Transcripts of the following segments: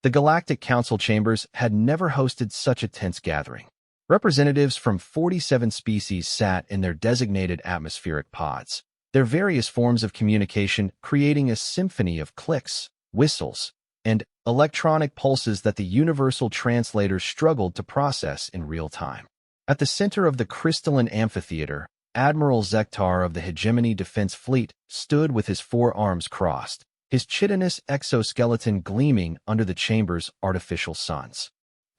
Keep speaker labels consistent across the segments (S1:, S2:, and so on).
S1: The Galactic Council chambers had never hosted such a tense gathering. Representatives from 47 species sat in their designated atmospheric pods, their various forms of communication creating a symphony of clicks, whistles, and electronic pulses that the universal translators struggled to process in real time. At the center of the crystalline amphitheater, Admiral Zektar of the Hegemony Defense Fleet stood with his forearms crossed, his chitinous exoskeleton gleaming under the chamber's artificial suns.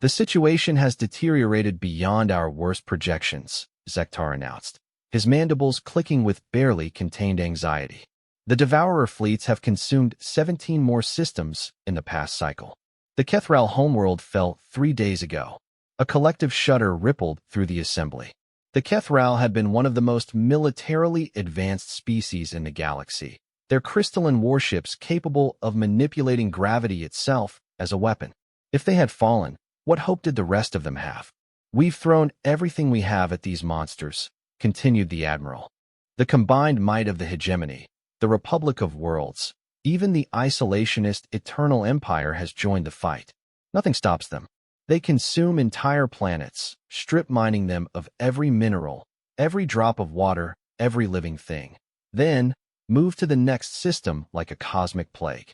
S1: "The situation has deteriorated beyond our worst projections," Zektar announced, his mandibles clicking with barely contained anxiety. "The Devourer fleets have consumed 17 more systems in the past cycle. The Kethral homeworld fell 3 days ago." A collective shudder rippled through the assembly. The Kethral had been one of the most militarily advanced species in the galaxy, their crystalline warships capable of manipulating gravity itself as a weapon. If they had fallen, what hope did the rest of them have? "We've thrown everything we have at these monsters," continued the Admiral. "The combined might of the Hegemony, the Republic of Worlds, even the isolationist Eternal Empire has joined the fight. Nothing stops them. They consume entire planets, strip mining them of every mineral, every drop of water, every living thing. Then, move to the next system like a cosmic plague."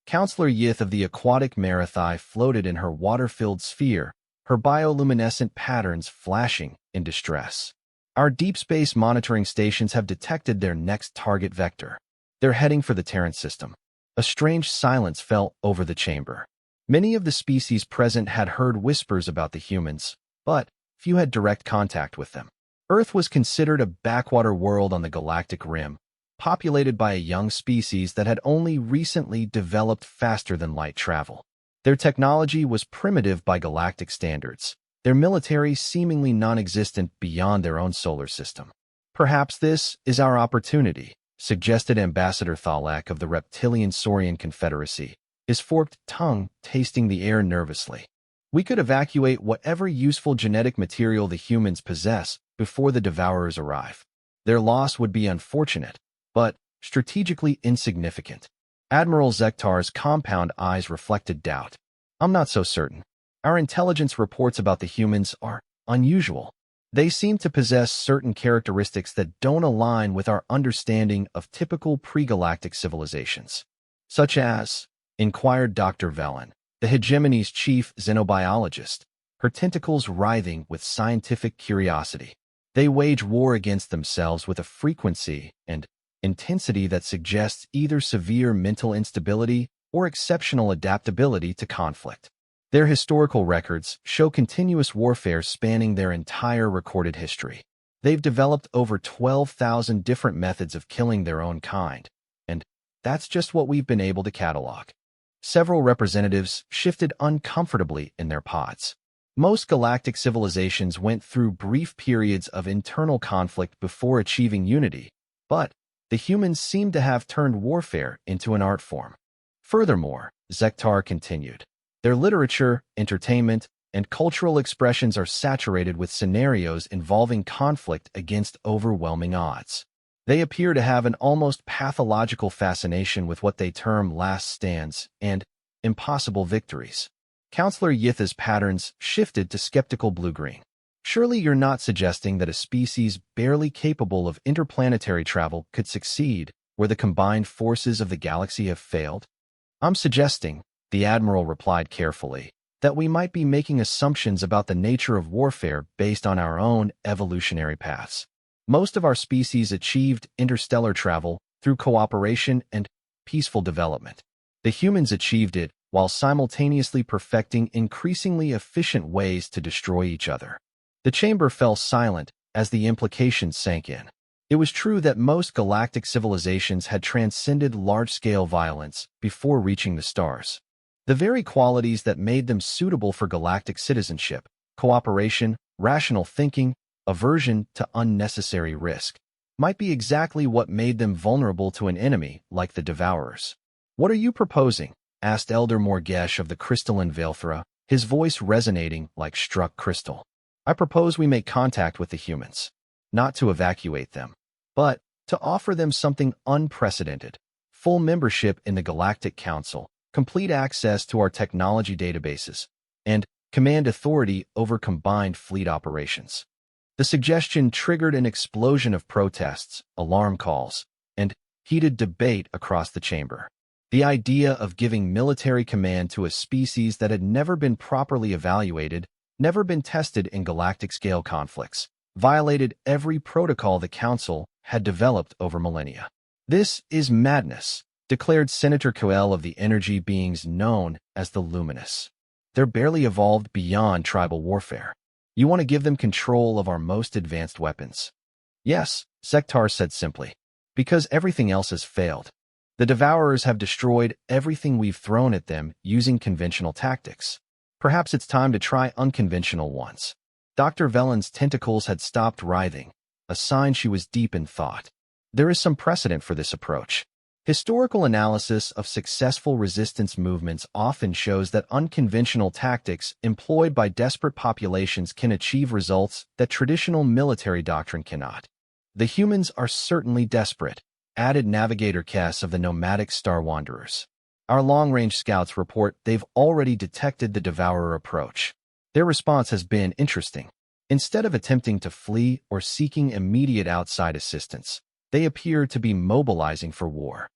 S1: Counselor Yith of the aquatic Marathai floated in her water-filled sphere, her bioluminescent patterns flashing in distress. "Our deep space monitoring stations have detected their next target vector. They're heading for the Terran system." A strange silence fell over the chamber. Many of the species present had heard whispers about the humans, but few had direct contact with them. Earth was considered a backwater world on the galactic rim, populated by a young species that had only recently developed faster-than-light travel. Their technology was primitive by galactic standards, their military seemingly non-existent beyond their own solar system. "Perhaps this is our opportunity," suggested Ambassador Thalek of the Reptilian Saurian Confederacy, his forked tongue tasting the air nervously. "We could evacuate whatever useful genetic material the humans possess before the Devourers arrive. Their loss would be unfortunate, but strategically insignificant." Admiral Zektar's compound eyes reflected doubt. "I'm not so certain. Our intelligence reports about the humans are unusual. They seem to possess certain characteristics that don't align with our understanding of typical pre-galactic civilizations." "Such as?" inquired Dr. Velen, the Hegemony's chief xenobiologist, her tentacles writhing with scientific curiosity. "They wage war against themselves with a frequency and intensity that suggests either severe mental instability or exceptional adaptability to conflict. Their historical records show continuous warfare spanning their entire recorded history. They've developed over 12,000 different methods of killing their own kind, and that's just what we've been able to catalog." Several representatives shifted uncomfortably in their pods. Most galactic civilizations went through brief periods of internal conflict before achieving unity, but the humans seem to have turned warfare into an art form. "Furthermore," Zektar continued, "their literature, entertainment, and cultural expressions are saturated with scenarios involving conflict against overwhelming odds. They appear to have an almost pathological fascination with what they term last stands and impossible victories." Counselor Yitha's patterns shifted to skeptical blue-green. "Surely you're not suggesting that a species barely capable of interplanetary travel could succeed where the combined forces of the galaxy have failed?" "I'm suggesting," the Admiral replied carefully, "that we might be making assumptions about the nature of warfare based on our own evolutionary paths. Most of our species achieved interstellar travel through cooperation and peaceful development. The humans achieved it while simultaneously perfecting increasingly efficient ways to destroy each other." The chamber fell silent as the implications sank in. It was true that most galactic civilizations had transcended large-scale violence before reaching the stars. The very qualities that made them suitable for galactic citizenship, cooperation, rational thinking, aversion to unnecessary risk, might be exactly what made them vulnerable to an enemy like the Devourers. "What are you proposing?" asked Elder Morgesh of the crystalline Veilthra, his voice resonating like struck crystal. "I propose we make contact with the humans, not to evacuate them, but to offer them something unprecedented, full membership in the Galactic Council, complete access to our technology databases, and command authority over combined fleet operations. The suggestion triggered an explosion of protests, alarm calls, and heated debate across the chamber. The idea of giving military command to a species that had never been properly evaluated, never been tested in galactic-scale conflicts, violated every protocol the Council had developed over millennia. "This is madness," declared Senator Coel of the energy beings known as the Luminous. "They're barely evolved beyond tribal warfare. You want to give them control of our most advanced weapons?" "Yes," Zektar said simply, "because everything else has failed. The Devourers have destroyed everything we've thrown at them using conventional tactics. Perhaps it's time to try unconventional ones." Dr. Vellen's tentacles had stopped writhing, a sign she was deep in thought. There is some precedent for this approach. Historical analysis of successful resistance movements often shows that unconventional tactics employed by desperate populations can achieve results that traditional military doctrine cannot. "The humans are certainly desperate," added Navigator Kess of the nomadic Star Wanderers. "Our long-range scouts report they've already detected the Devourer approach. Their response has been interesting. Instead of attempting to flee or seeking immediate outside assistance, they appear to be mobilizing for war."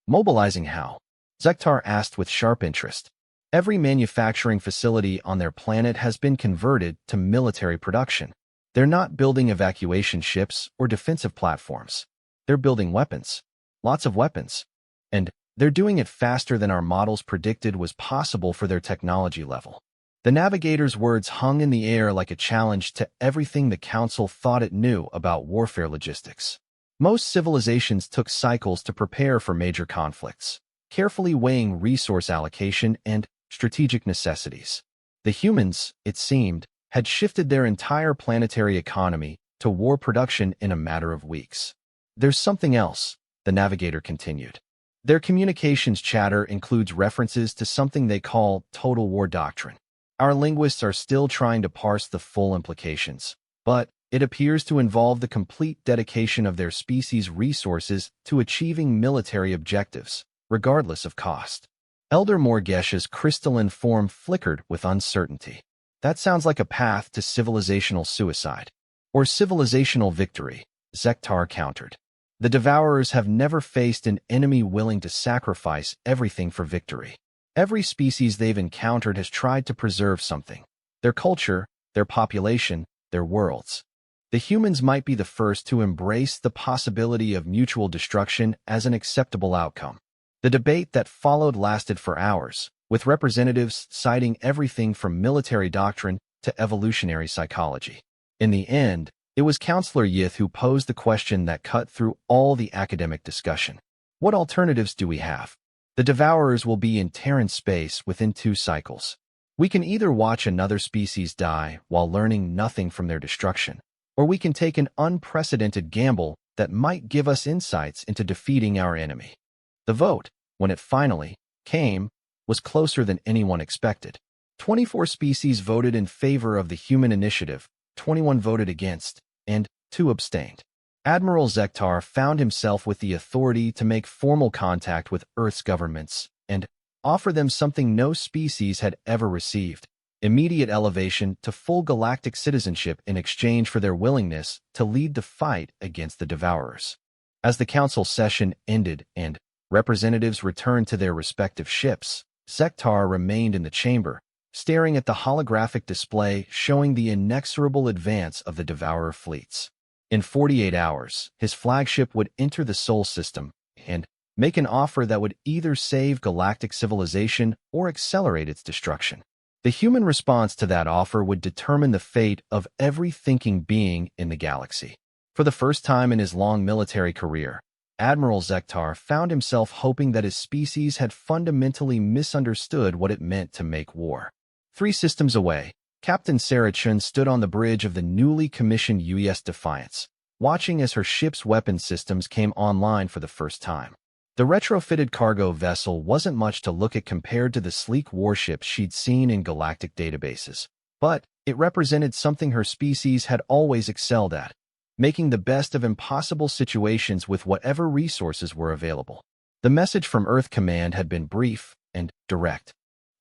S1: "Mobilizing how?" Zektar asked with sharp interest. "Every manufacturing facility on their planet has been converted to military production. They're not building evacuation ships or defensive platforms. They're building weapons. Lots of weapons. And they're doing it faster than our models predicted was possible for their technology level." The Navigator's words hung in the air like a challenge to everything the Council thought it knew about warfare logistics. Most civilizations took cycles to prepare for major conflicts, carefully weighing resource allocation and strategic necessities. The humans, it seemed, had shifted their entire planetary economy to war production in a matter of weeks. "There's something else," the Navigator continued. "Their communications chatter includes references to something they call total war doctrine. Our linguists are still trying to parse the full implications, but it appears to involve the complete dedication of their species' resources to achieving military objectives, regardless of cost." Elder Morgesh's crystalline form flickered with uncertainty. "That sounds like a path to civilizational suicide. Or civilizational victory," Zektar countered. "The Devourers have never faced an enemy willing to sacrifice everything for victory. Every species they've encountered has tried to preserve something: their culture, their population, their worlds. The humans might be the first to embrace the possibility of mutual destruction as an acceptable outcome." The debate that followed lasted for hours, with representatives citing everything from military doctrine to evolutionary psychology. In the end, it was Counselor Yith who posed the question that cut through all the academic discussion. "What alternatives do we have? The Devourers will be in Terran space within 2 cycles. We can either watch another species die while learning nothing from their destruction, or we can take an unprecedented gamble that might give us insights into defeating our enemy." The vote, when it finally came, was closer than anyone expected. 24 species voted in favor of the human initiative, 21 voted against, and 2 abstained. Admiral Zektar found himself with the authority to make formal contact with Earth's governments and offer them something no species had ever received: immediate elevation to full galactic citizenship in exchange for their willingness to lead the fight against the Devourers. As the Council session ended and representatives returned to their respective ships, Zektar remained in the chamber, staring at the holographic display showing the inexorable advance of the Devourer fleets. In 48 hours, his flagship would enter the Sol system and make an offer that would either save galactic civilization or accelerate its destruction. The human response to that offer would determine the fate of every thinking being in the galaxy. For the first time in his long military career, Admiral Zektar found himself hoping that his species had fundamentally misunderstood what it meant to make war. 3 systems away, Captain Sarah Chun stood on the bridge of the newly commissioned UES Defiance, watching as her ship's weapon systems came online for the first time. The retrofitted cargo vessel wasn't much to look at compared to the sleek warships she'd seen in galactic databases, but it represented something her species had always excelled at: making the best of impossible situations with whatever resources were available. The message from Earth Command had been brief, and direct.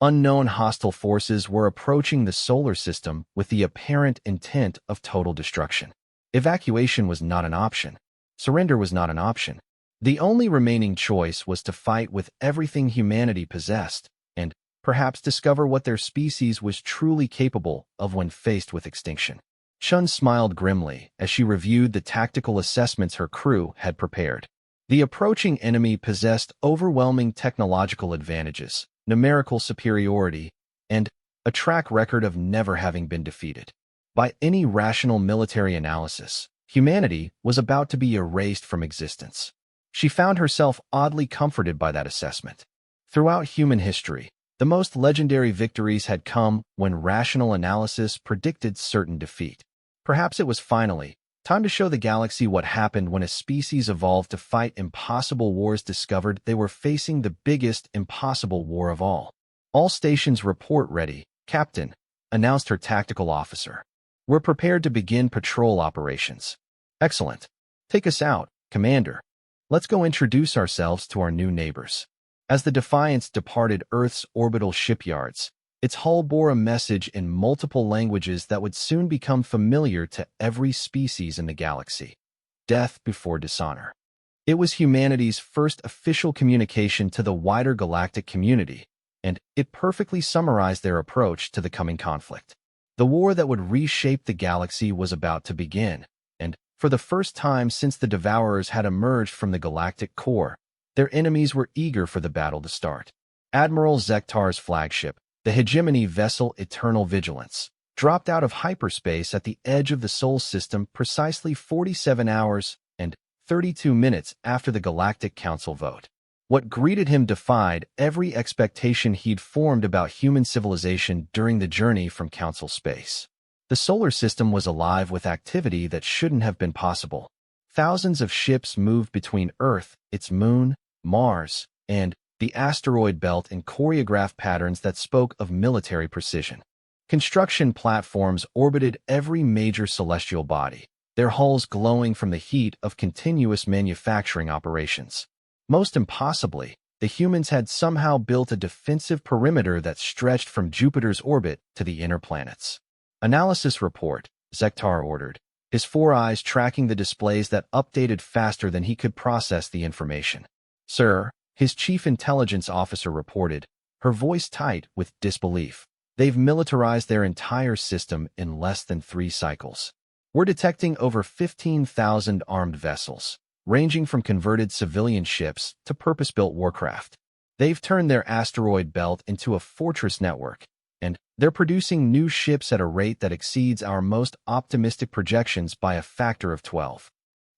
S1: Unknown hostile forces were approaching the solar system with the apparent intent of total destruction. Evacuation was not an option. Surrender was not an option. The only remaining choice was to fight with everything humanity possessed and perhaps discover what their species was truly capable of when faced with extinction. Chun smiled grimly as she reviewed the tactical assessments her crew had prepared. The approaching enemy possessed overwhelming technological advantages, numerical superiority, and a track record of never having been defeated. By any rational military analysis, humanity was about to be erased from existence. She found herself oddly comforted by that assessment. Throughout human history, the most legendary victories had come when rational analysis predicted certain defeat. Perhaps it was finally time to show the galaxy what happened when a species evolved to fight impossible wars discovered they were facing the biggest impossible war of all. All stations report ready, Captain, announced her tactical officer. We're prepared to begin patrol operations. Excellent. Take us out, Commander. Let's go introduce ourselves to our new neighbors. As the Defiance departed Earth's orbital shipyards, its hull bore a message in multiple languages that would soon become familiar to every species in the galaxy. Death before dishonor. It was humanity's first official communication to the wider galactic community, and it perfectly summarized their approach to the coming conflict. The war that would reshape the galaxy was about to begin, and for the first time since the Devourers had emerged from the galactic core, their enemies were eager for the battle to start. Admiral Zektar's flagship, the hegemony vessel Eternal Vigilance, dropped out of hyperspace at the edge of the Sol system precisely 47 hours and 32 minutes after the Galactic Council vote. What greeted him defied every expectation he'd formed about human civilization during the journey from Council space. The solar system was alive with activity that shouldn't have been possible. Thousands of ships moved between Earth, its moon, Mars, and the asteroid belt in choreographed patterns that spoke of military precision. Construction platforms orbited every major celestial body, their hulls glowing from the heat of continuous manufacturing operations. Most impossibly, the humans had somehow built a defensive perimeter that stretched from Jupiter's orbit to the inner planets. Analysis report, Zektar ordered, his four eyes tracking the displays that updated faster than he could process the information. Sir, his chief intelligence officer reported, her voice tight with disbelief. They've militarized their entire system in less than 3 cycles. We're detecting over 15,000 armed vessels, ranging from converted civilian ships to purpose-built warcraft. They've turned their asteroid belt into a fortress network, and they're producing new ships at a rate that exceeds our most optimistic projections by a factor of 12.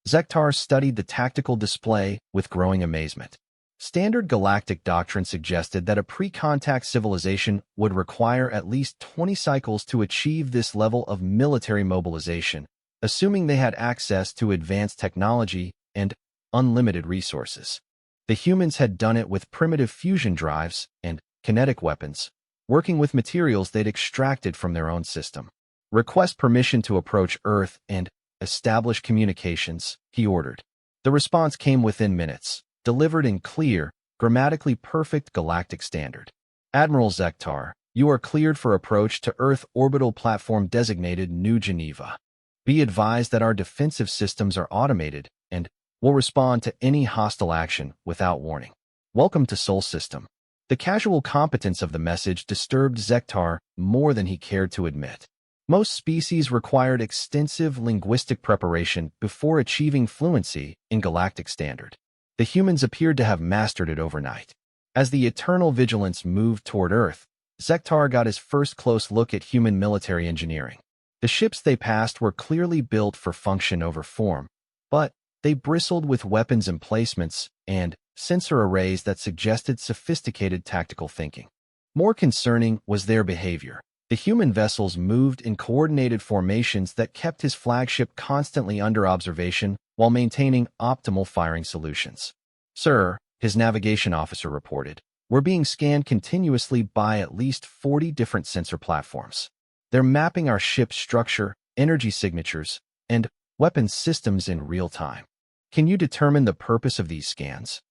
S1: Zektar studied the tactical display with growing amazement. Standard galactic doctrine suggested that a pre-contact civilization would require at least 20 cycles to achieve this level of military mobilization, assuming they had access to advanced technology and unlimited resources. The humans had done it with primitive fusion drives and kinetic weapons, working with materials they'd extracted from their own system. Request permission to approach Earth and establish communications, he ordered. The response came within minutes, delivered in clear, grammatically perfect galactic standard. Admiral Zektar, you are cleared for approach to Earth orbital platform designated New Geneva. Be advised that our defensive systems are automated and will respond to any hostile action without warning. Welcome to Sol System. The casual competence of the message disturbed Zektar more than he cared to admit. Most species required extensive linguistic preparation before achieving fluency in galactic standard. The humans appeared to have mastered it overnight. As the Eternal Vigilance moved toward Earth, Zektar got his first close look at human military engineering. The ships they passed were clearly built for function over form, but they bristled with weapons emplacements and sensor arrays that suggested sophisticated tactical thinking. More concerning was their behavior. The human vessels moved in coordinated formations that kept his flagship constantly under observation while maintaining optimal firing solutions. Sir, his navigation officer reported, we're being scanned continuously by at least 40 different sensor platforms. They're mapping our ship's structure, energy signatures, and weapons systems in real time. Can you determine the purpose of these scans?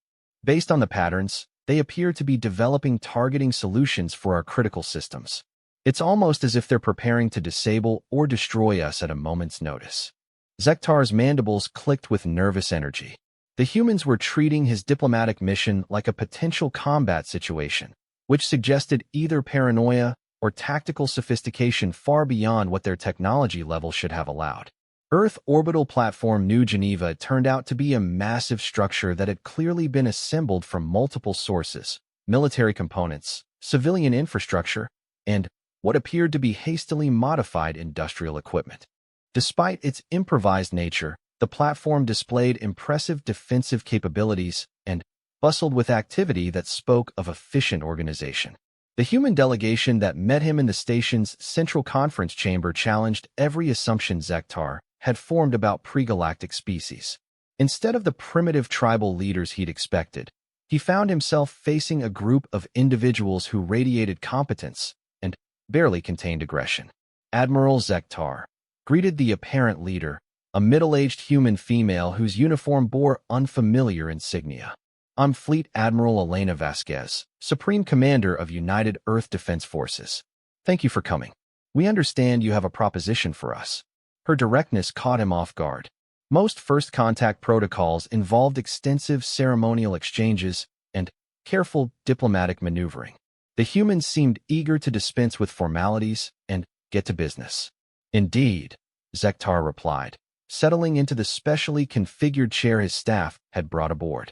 S1: Based on the patterns, they appear to be developing targeting solutions for our critical systems. It's almost as if they're preparing to disable or destroy us at a moment's notice. Zektar's mandibles clicked with nervous energy. The humans were treating his diplomatic mission like a potential combat situation, which suggested either paranoia or tactical sophistication far beyond what their technology level should have allowed. Earth orbital platform New Geneva turned out to be a massive structure that had clearly been assembled from multiple sources: military components, civilian infrastructure, and what appeared to be hastily modified industrial equipment. Despite its improvised nature, the platform displayed impressive defensive capabilities and bustled with activity that spoke of efficient organization. The human delegation that met him in the station's central conference chamber challenged every assumption Zektar had formed about pre-galactic species. Instead of the primitive tribal leaders he'd expected, he found himself facing a group of individuals who radiated competence and barely contained aggression. Admiral Zektar greeted the apparent leader, a middle-aged human female whose uniform bore unfamiliar insignia. "I'm Fleet Admiral Elena Vasquez, Supreme Commander of United Earth Defense Forces. Thank you for coming. We understand you have a proposition for us." Her directness caught him off guard. Most first contact protocols involved extensive ceremonial exchanges and careful diplomatic maneuvering. The humans seemed eager to dispense with formalities and get to business. "Indeed," Zektar replied, settling into the specially configured chair his staff had brought aboard.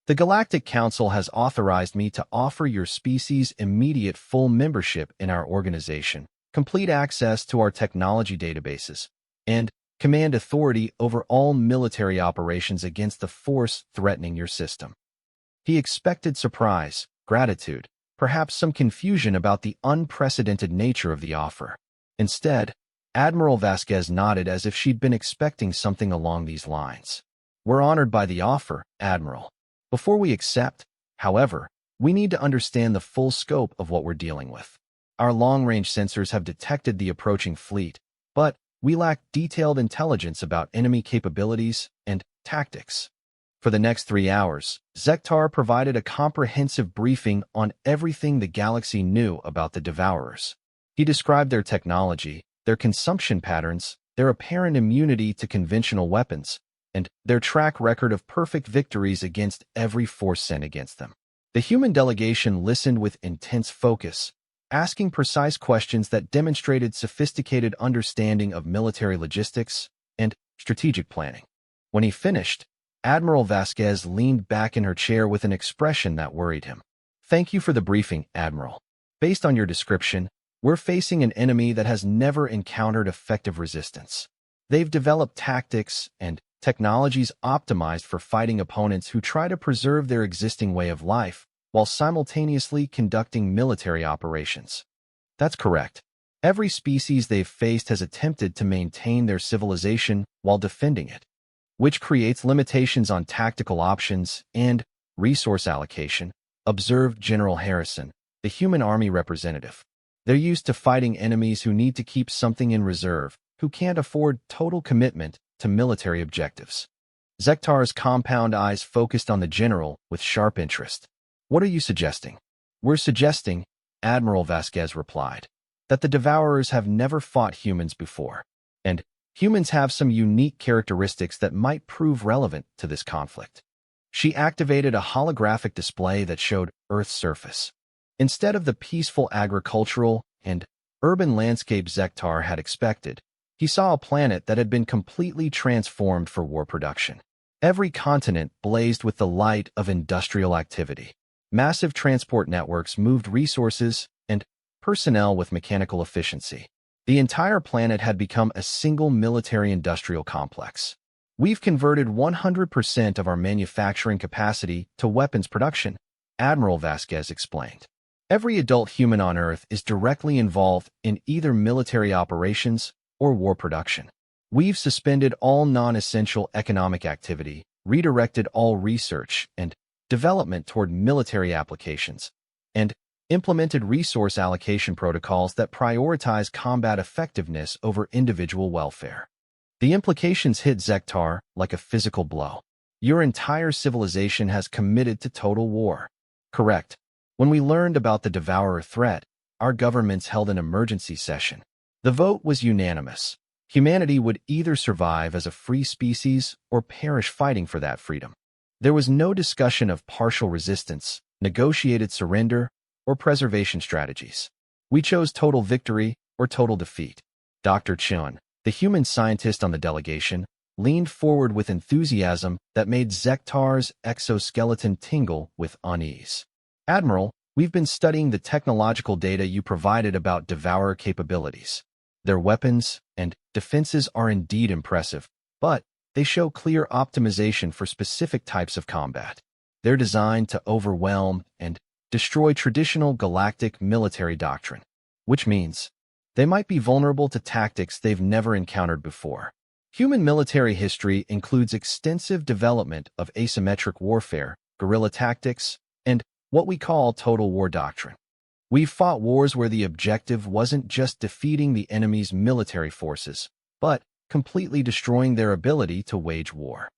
S1: "The Galactic Council has authorized me to offer your species immediate full membership in our organization, complete access to our technology databases, and command authority over all military operations against the force threatening your system." He expected surprise, gratitude, perhaps some confusion about the unprecedented nature of the offer. Instead, Admiral Vasquez nodded as if she'd been expecting something along these lines. "We're honored by the offer, Admiral. Before we accept, however, we need to understand the full scope of what we're dealing with. Our long-range sensors have detected the approaching fleet, but we lack detailed intelligence about enemy capabilities and tactics." For the next 3 hours, Zektar provided a comprehensive briefing on everything the galaxy knew about the Devourers. He described their technology, their consumption patterns, their apparent immunity to conventional weapons, and their track record of perfect victories against every force sent against them. The human delegation listened with intense focus, asking precise questions that demonstrated sophisticated understanding of military logistics and strategic planning. When he finished, Admiral Vasquez leaned back in her chair with an expression that worried him. "Thank you for the briefing, Admiral. Based on your description, we're facing an enemy that has never encountered effective resistance. They've developed tactics and technologies optimized for fighting opponents who try to preserve their existing way of life while simultaneously conducting military operations." "That's correct. Every species they've faced has attempted to maintain their civilization while defending it, which creates limitations on tactical options and resource allocation," observed General Harrison, the human army representative. "They're used to fighting enemies who need to keep something in reserve, who can't afford total commitment to military objectives." Zektar's compound eyes focused on the general with sharp interest. "What are you suggesting?" "We're suggesting," Admiral Vasquez replied, "that the Devourers have never fought humans before, and humans have some unique characteristics that might prove relevant to this conflict." She activated a holographic display that showed Earth's surface. Instead of the peaceful agricultural and urban landscape Zektar had expected, he saw a planet that had been completely transformed for war production. Every continent blazed with the light of industrial activity. Massive transport networks moved resources and personnel with mechanical efficiency. The entire planet had become a single military-industrial complex. "We've converted 100% of our manufacturing capacity to weapons production," Admiral Vasquez explained. "Every adult human on Earth is directly involved in either military operations or war production. We've suspended all non-essential economic activity, redirected all research and development toward military applications, and implemented resource allocation protocols that prioritize combat effectiveness over individual welfare." The implications hit Zektar like a physical blow. "Your entire civilization has committed to total war. Correct. When we learned about the Devourer threat, our governments held an emergency session. The vote was unanimous. Humanity would either survive as a free species or perish fighting for that freedom. There was no discussion of partial resistance, negotiated surrender, or preservation strategies. We chose total victory or total defeat. Dr. Chun, the human scientist on the delegation, leaned forward with enthusiasm that made Zektar's exoskeleton tingle with unease. Admiral, we've been studying the technological data you provided about Devourer capabilities. Their weapons and defenses are indeed impressive, but they show clear optimization for specific types of combat. They're designed to overwhelm and destroy traditional galactic military doctrine, which means they might be vulnerable to tactics they've never encountered before. Human military history includes extensive development of asymmetric warfare, guerrilla tactics, and what we call total war doctrine. We've fought wars where the objective wasn't just defeating the enemy's military forces, but completely destroying their ability to wage war.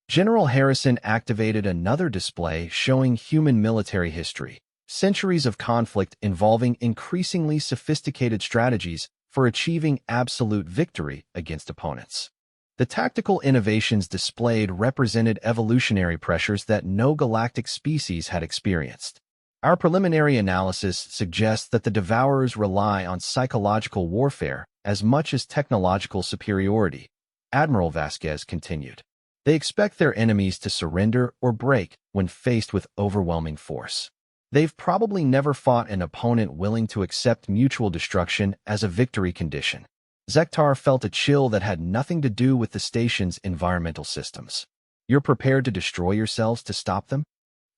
S1: General Harrison activated another display showing human military history, centuries of conflict involving increasingly sophisticated strategies for achieving absolute victory against opponents. The tactical innovations displayed represented evolutionary pressures that no galactic species had experienced. Our preliminary analysis suggests that the Devourers rely on psychological warfare as much as technological superiority, Admiral Vasquez continued. They expect their enemies to surrender or break when faced with overwhelming force. They've probably never fought an opponent willing to accept mutual destruction as a victory condition. Zektar felt a chill that had nothing to do with the station's environmental systems. You're prepared to destroy yourselves to stop them?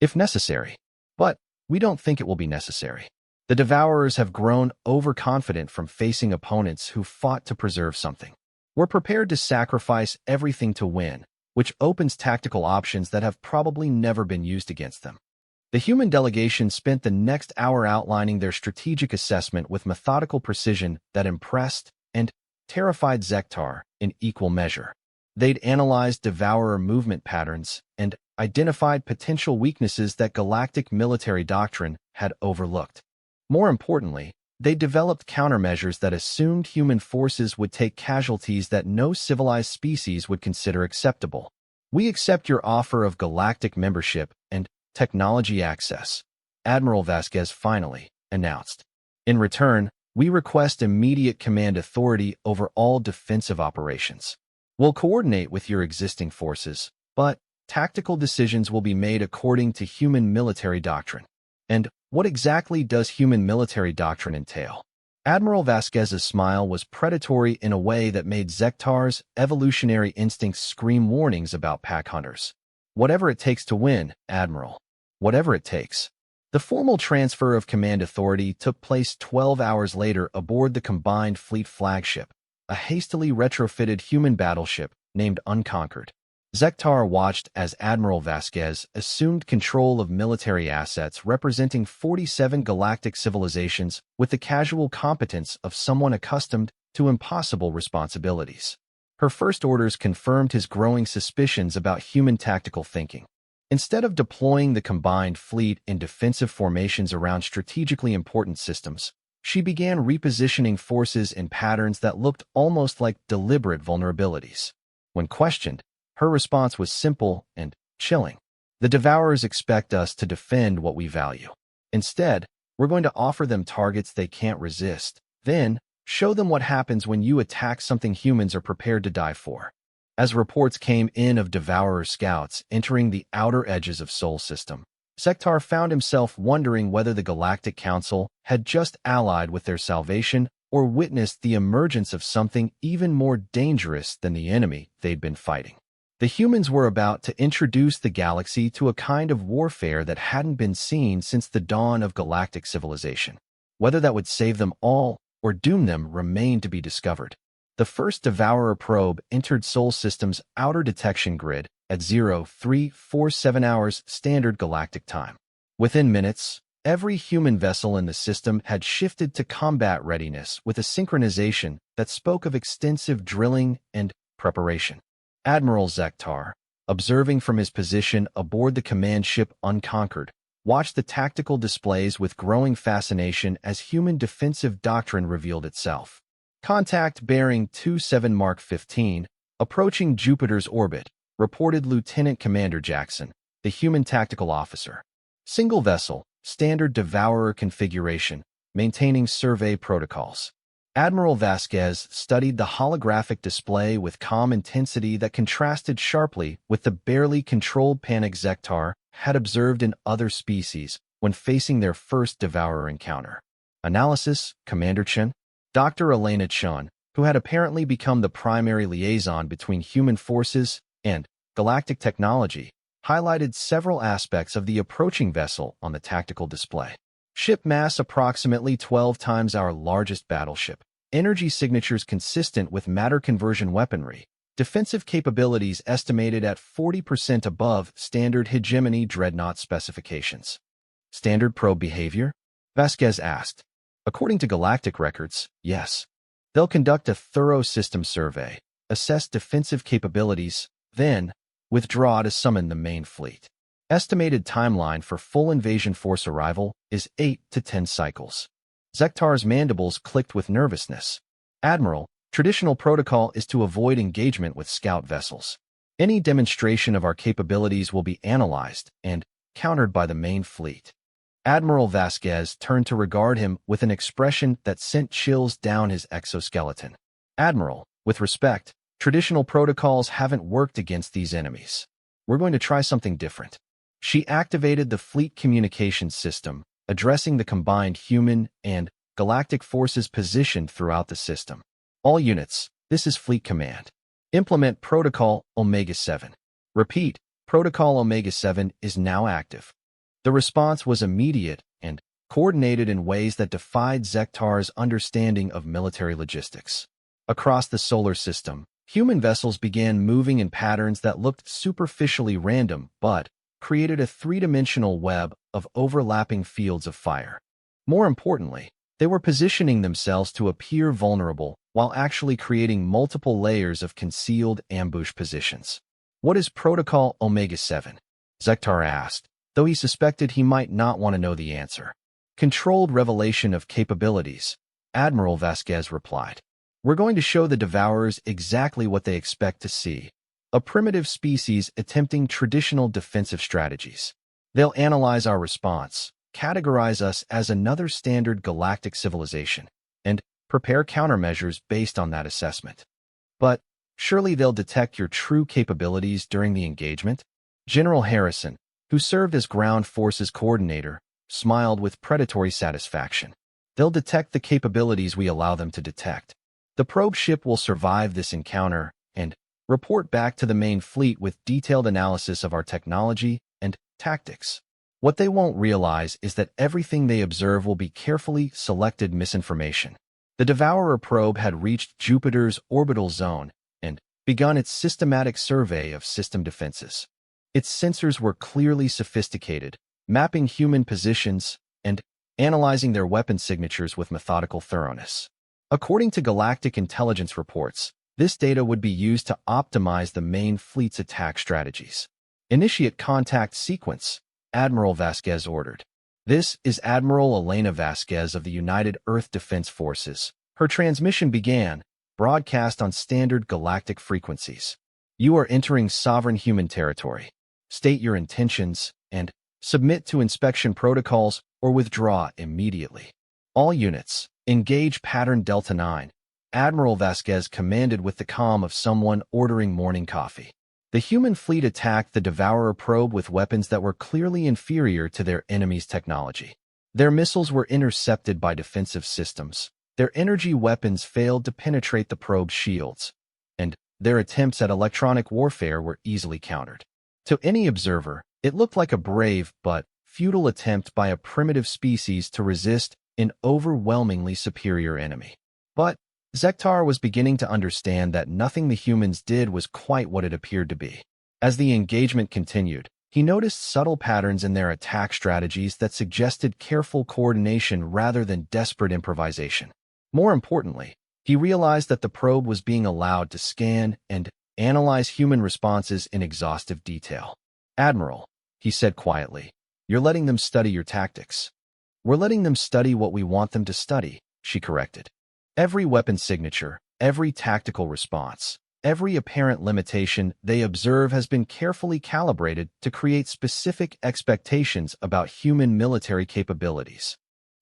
S1: If necessary. But we don't think it will be necessary. The Devourers have grown overconfident from facing opponents who fought to preserve something. We're prepared to sacrifice everything to win, which opens tactical options that have probably never been used against them. The human delegation spent the next hour outlining their strategic assessment with methodical precision that impressed and terrified Zektar in equal measure. They'd analyzed Devourer movement patterns and identified potential weaknesses that galactic military doctrine had overlooked. More importantly, they developed countermeasures that assumed human forces would take casualties that no civilized species would consider acceptable. We accept your offer of galactic membership and technology access, Admiral Vasquez finally announced. In return, we request immediate command authority over all defensive operations. We'll coordinate with your existing forces, but tactical decisions will be made according to human military doctrine. And what exactly does human military doctrine entail? Admiral Vasquez's smile was predatory in a way that made Zektar's evolutionary instincts scream warnings about pack hunters. Whatever it takes to win, Admiral. Whatever it takes. The formal transfer of command authority took place 12 hours later aboard the Combined Fleet flagship, a hastily retrofitted human battleship named Unconquered. Zektar watched as Admiral Vasquez assumed control of military assets representing 47 galactic civilizations with the casual competence of someone accustomed to impossible responsibilities. Her first orders confirmed his growing suspicions about human tactical thinking. Instead of deploying the combined fleet in defensive formations around strategically important systems, she began repositioning forces in patterns that looked almost like deliberate vulnerabilities. When questioned, her response was simple and chilling. The Devourers expect us to defend what we value. Instead, we're going to offer them targets they can't resist, then show them what happens when you attack something humans are prepared to die for. As reports came in of Devourer scouts entering the outer edges of Sol System, Zektar found himself wondering whether the Galactic Council had just allied with their salvation or witnessed the emergence of something even more dangerous than the enemy they'd been fighting. The humans were about to introduce the galaxy to a kind of warfare that hadn't been seen since the dawn of galactic civilization. Whether that would save them all or doom them remained to be discovered. The first Devourer probe entered Sol System's outer detection grid at 0347 hours Standard Galactic Time. Within minutes, every human vessel in the system had shifted to combat readiness with a synchronization that spoke of extensive drilling and preparation. Admiral Zektar, observing from his position aboard the command ship Unconquered, watched the tactical displays with growing fascination as human defensive doctrine revealed itself. Contact bearing 27 Mark 15, approaching Jupiter's orbit, reported Lieutenant Commander Jackson, the human tactical officer. Single vessel, standard devourer configuration, maintaining survey protocols. Admiral Vasquez studied the holographic display with calm intensity that contrasted sharply with the barely controlled panic Zektar had observed in other species when facing their first devourer encounter. Analysis, Commander Chen. Dr. Elena Chun, who had apparently become the primary liaison between human forces and galactic technology, highlighted several aspects of the approaching vessel on the tactical display. Ship mass approximately 12 times our largest battleship. Energy signatures consistent with matter conversion weaponry. Defensive capabilities estimated at 40% above standard hegemony dreadnought specifications. Standard probe behavior? Vasquez asked. According to galactic records, yes. They'll conduct a thorough system survey, assess defensive capabilities, then withdraw to summon the main fleet. Estimated timeline for full invasion force arrival is 8 to 10 cycles. Zektar's mandibles clicked with nervousness. Admiral, traditional protocol is to avoid engagement with scout vessels. Any demonstration of our capabilities will be analyzed and countered by the main fleet. Admiral Vasquez turned to regard him with an expression that sent chills down his exoskeleton. Admiral, with respect, traditional protocols haven't worked against these enemies. We're going to try something different. She activated the fleet communications system, addressing the combined human and galactic forces positioned throughout the system. All units, this is Fleet Command. Implement Protocol Omega-7. Repeat, Protocol Omega-7 is now active. The response was immediate and coordinated in ways that defied Zektar's understanding of military logistics. Across the solar system, human vessels began moving in patterns that looked superficially random but created a three-dimensional web of overlapping fields of fire. More importantly, they were positioning themselves to appear vulnerable while actually creating multiple layers of concealed ambush positions. What is Protocol Omega-7? Zektar asked, though he suspected he might not want to know the answer. Controlled revelation of capabilities, Admiral Vasquez replied. We're going to show the Devourers exactly what they expect to see. A primitive species attempting traditional defensive strategies. They'll analyze our response, categorize us as another standard galactic civilization, and prepare countermeasures based on that assessment. But surely they'll detect your true capabilities during the engagement? General Harrison, who served as ground forces coordinator, smiled with predatory satisfaction. They'll detect the capabilities we allow them to detect. The probe ship will survive this encounter and report back to the main fleet with detailed analysis of our technology and tactics. What they won't realize is that everything they observe will be carefully selected misinformation. The Devourer probe had reached Jupiter's orbital zone and begun its systematic survey of system defenses. Its sensors were clearly sophisticated, mapping human positions and analyzing their weapon signatures with methodical thoroughness. According to galactic intelligence reports, this data would be used to optimize the main fleet's attack strategies. Initiate contact sequence, Admiral Vasquez ordered. This is Admiral Elena Vasquez of the United Earth Defense Forces. Her transmission began, broadcast on standard galactic frequencies. You are entering sovereign human territory. State your intentions and submit to inspection protocols or withdraw immediately. All units, engage Pattern Delta 9. Admiral Vasquez commanded with the calm of someone ordering morning coffee. The human fleet attacked the Devourer probe with weapons that were clearly inferior to their enemy's technology. Their missiles were intercepted by defensive systems. Their energy weapons failed to penetrate the probe's shields, and their attempts at electronic warfare were easily countered. To any observer, it looked like a brave but futile attempt by a primitive species to resist an overwhelmingly superior enemy. But Zektar was beginning to understand that nothing the humans did was quite what it appeared to be. As the engagement continued, he noticed subtle patterns in their attack strategies that suggested careful coordination rather than desperate improvisation. More importantly, he realized that the probe was being allowed to scan and analyze human responses in exhaustive detail. Admiral, he said quietly, You're letting them study your tactics. We're letting them study what we want them to study, she corrected. Every weapon signature, every tactical response, every apparent limitation they observe has been carefully calibrated to create specific expectations about human military capabilities.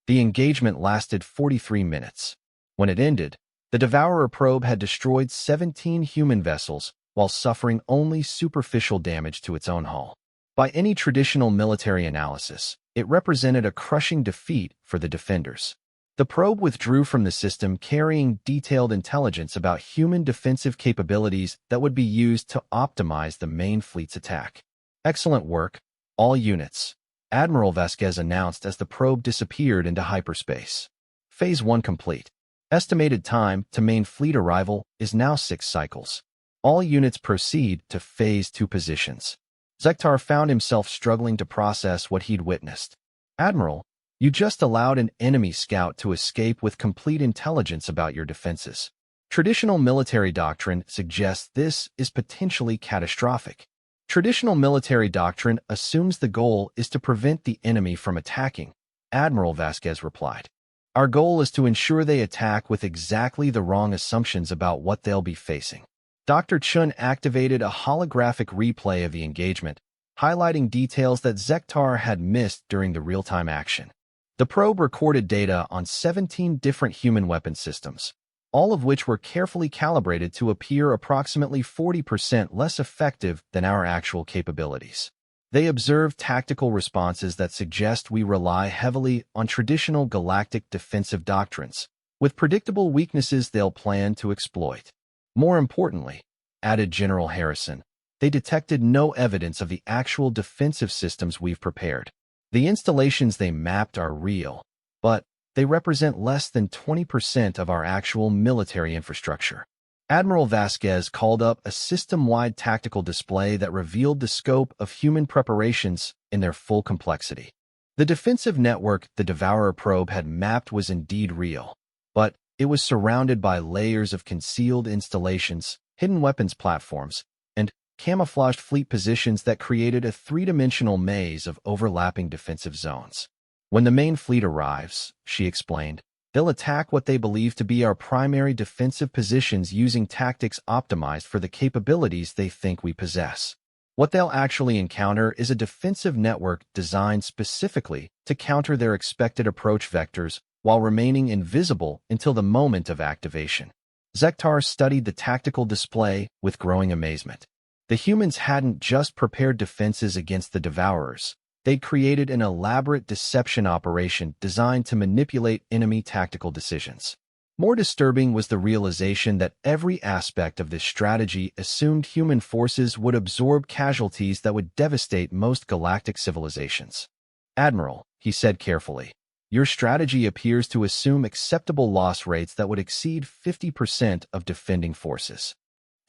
S1: The engagement lasted 43 minutes. When it ended, the Devourer probe had destroyed 17 human vessels while suffering only superficial damage to its own hull. By any traditional military analysis, it represented a crushing defeat for the defenders. The probe withdrew from the system carrying detailed intelligence about human defensive capabilities that would be used to optimize the main fleet's attack. Excellent work, all units, Admiral Vasquez announced as the probe disappeared into hyperspace. Phase 1 complete. Estimated time to main fleet arrival is now 6 cycles. All units proceed to Phase 2 positions. Zektar found himself struggling to process what he'd witnessed. Admiral, you just allowed an enemy scout to escape with complete intelligence about your defenses. Traditional military doctrine suggests this is potentially catastrophic. Traditional military doctrine assumes the goal is to prevent the enemy from attacking, Admiral Vasquez replied. Our goal is to ensure they attack with exactly the wrong assumptions about what they'll be facing. Dr. Chun activated a holographic replay of the engagement, highlighting details that Zektar had missed during the real-time action. The probe recorded data on 17 different human weapon systems, all of which were carefully calibrated to appear approximately 40% less effective than our actual capabilities. They observed tactical responses that suggest we rely heavily on traditional galactic defensive doctrines, with predictable weaknesses they'll plan to exploit. More importantly, added General Harrison, they detected no evidence of the actual defensive systems we've prepared. The installations they mapped are real, but they represent less than 20% of our actual military infrastructure. Admiral Vasquez called up a system-wide tactical display that revealed the scope of human preparations in their full complexity. The defensive network the Devourer probe had mapped was indeed real, but it was surrounded by layers of concealed installations, hidden weapons platforms, and camouflaged fleet positions that created a three-dimensional maze of overlapping defensive zones. When the main fleet arrives, she explained, they'll attack what they believe to be our primary defensive positions using tactics optimized for the capabilities they think we possess. What they'll actually encounter is a defensive network designed specifically to counter their expected approach vectors while remaining invisible until the moment of activation. Zektar studied the tactical display with growing amazement. The humans hadn't just prepared defenses against the Devourers. They'd created an elaborate deception operation designed to manipulate enemy tactical decisions. More disturbing was the realization that every aspect of this strategy assumed human forces would absorb casualties that would devastate most galactic civilizations. Admiral, he said carefully, your strategy appears to assume acceptable loss rates that would exceed 50% of defending forces.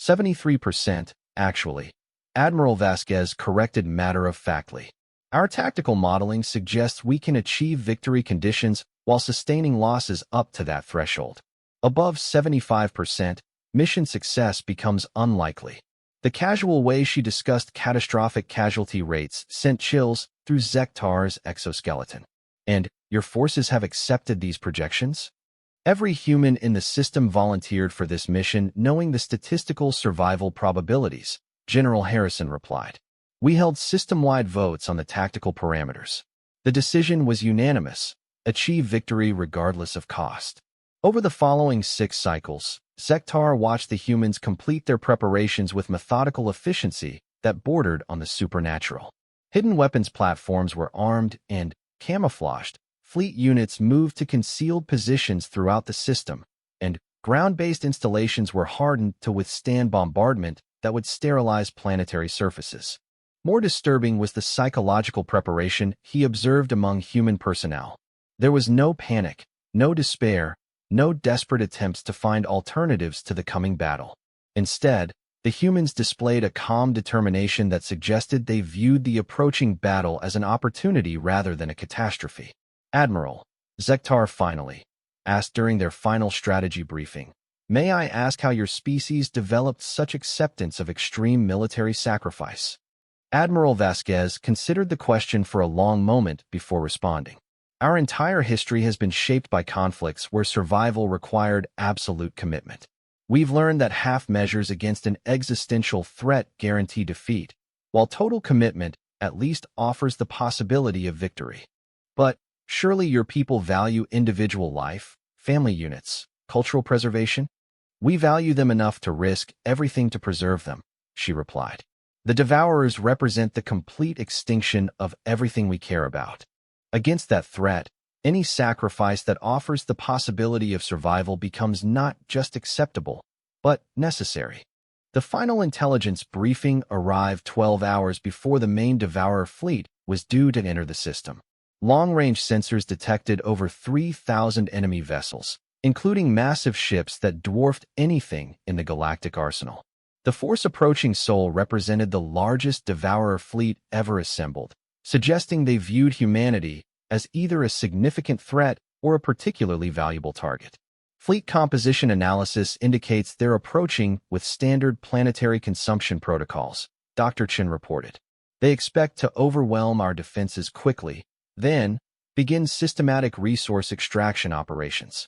S1: 73%, actually. Admiral Vasquez corrected matter-of-factly. Our tactical modeling suggests we can achieve victory conditions while sustaining losses up to that threshold. Above 75%, mission success becomes unlikely. The casual way she discussed catastrophic casualty rates sent chills through Zektar's exoskeleton. And your forces have accepted these projections? Every human in the system volunteered for this mission knowing the statistical survival probabilities, General Harrison replied. We held system-wide votes on the tactical parameters. The decision was unanimous: achieve victory regardless of cost. Over the following 6 cycles, Zektar watched the humans complete their preparations with methodical efficiency that bordered on the supernatural. Hidden weapons platforms were armed and camouflaged, fleet units moved to concealed positions throughout the system, and ground-based installations were hardened to withstand bombardment that would sterilize planetary surfaces. More disturbing was the psychological preparation he observed among human personnel. There was no panic, no despair, no desperate attempts to find alternatives to the coming battle. Instead, the humans displayed a calm determination that suggested they viewed the approaching battle as an opportunity rather than a catastrophe. Admiral, Zektar finally asked during their final strategy briefing, may I ask how your species developed such acceptance of extreme military sacrifice? Admiral Vasquez considered the question for a long moment before responding. Our entire history has been shaped by conflicts where survival required absolute commitment. We've learned that half measures against an existential threat guarantee defeat, while total commitment at least offers the possibility of victory. But surely your people value individual life, family units, cultural preservation? We value them enough to risk everything to preserve them, she replied. The Devourers represent the complete extinction of everything we care about. Against that threat, any sacrifice that offers the possibility of survival becomes not just acceptable, but necessary. The final intelligence briefing arrived 12 hours before the main Devourer fleet was due to enter the system. Long-range sensors detected over 3,000 enemy vessels, including massive ships that dwarfed anything in the galactic arsenal. The force approaching Sol represented the largest Devourer fleet ever assembled, suggesting they viewed humanity as either a significant threat or a particularly valuable target. Fleet composition analysis indicates they're approaching with standard planetary consumption protocols, Dr. Chen reported. They expect to overwhelm our defenses quickly, then begin systematic resource extraction operations.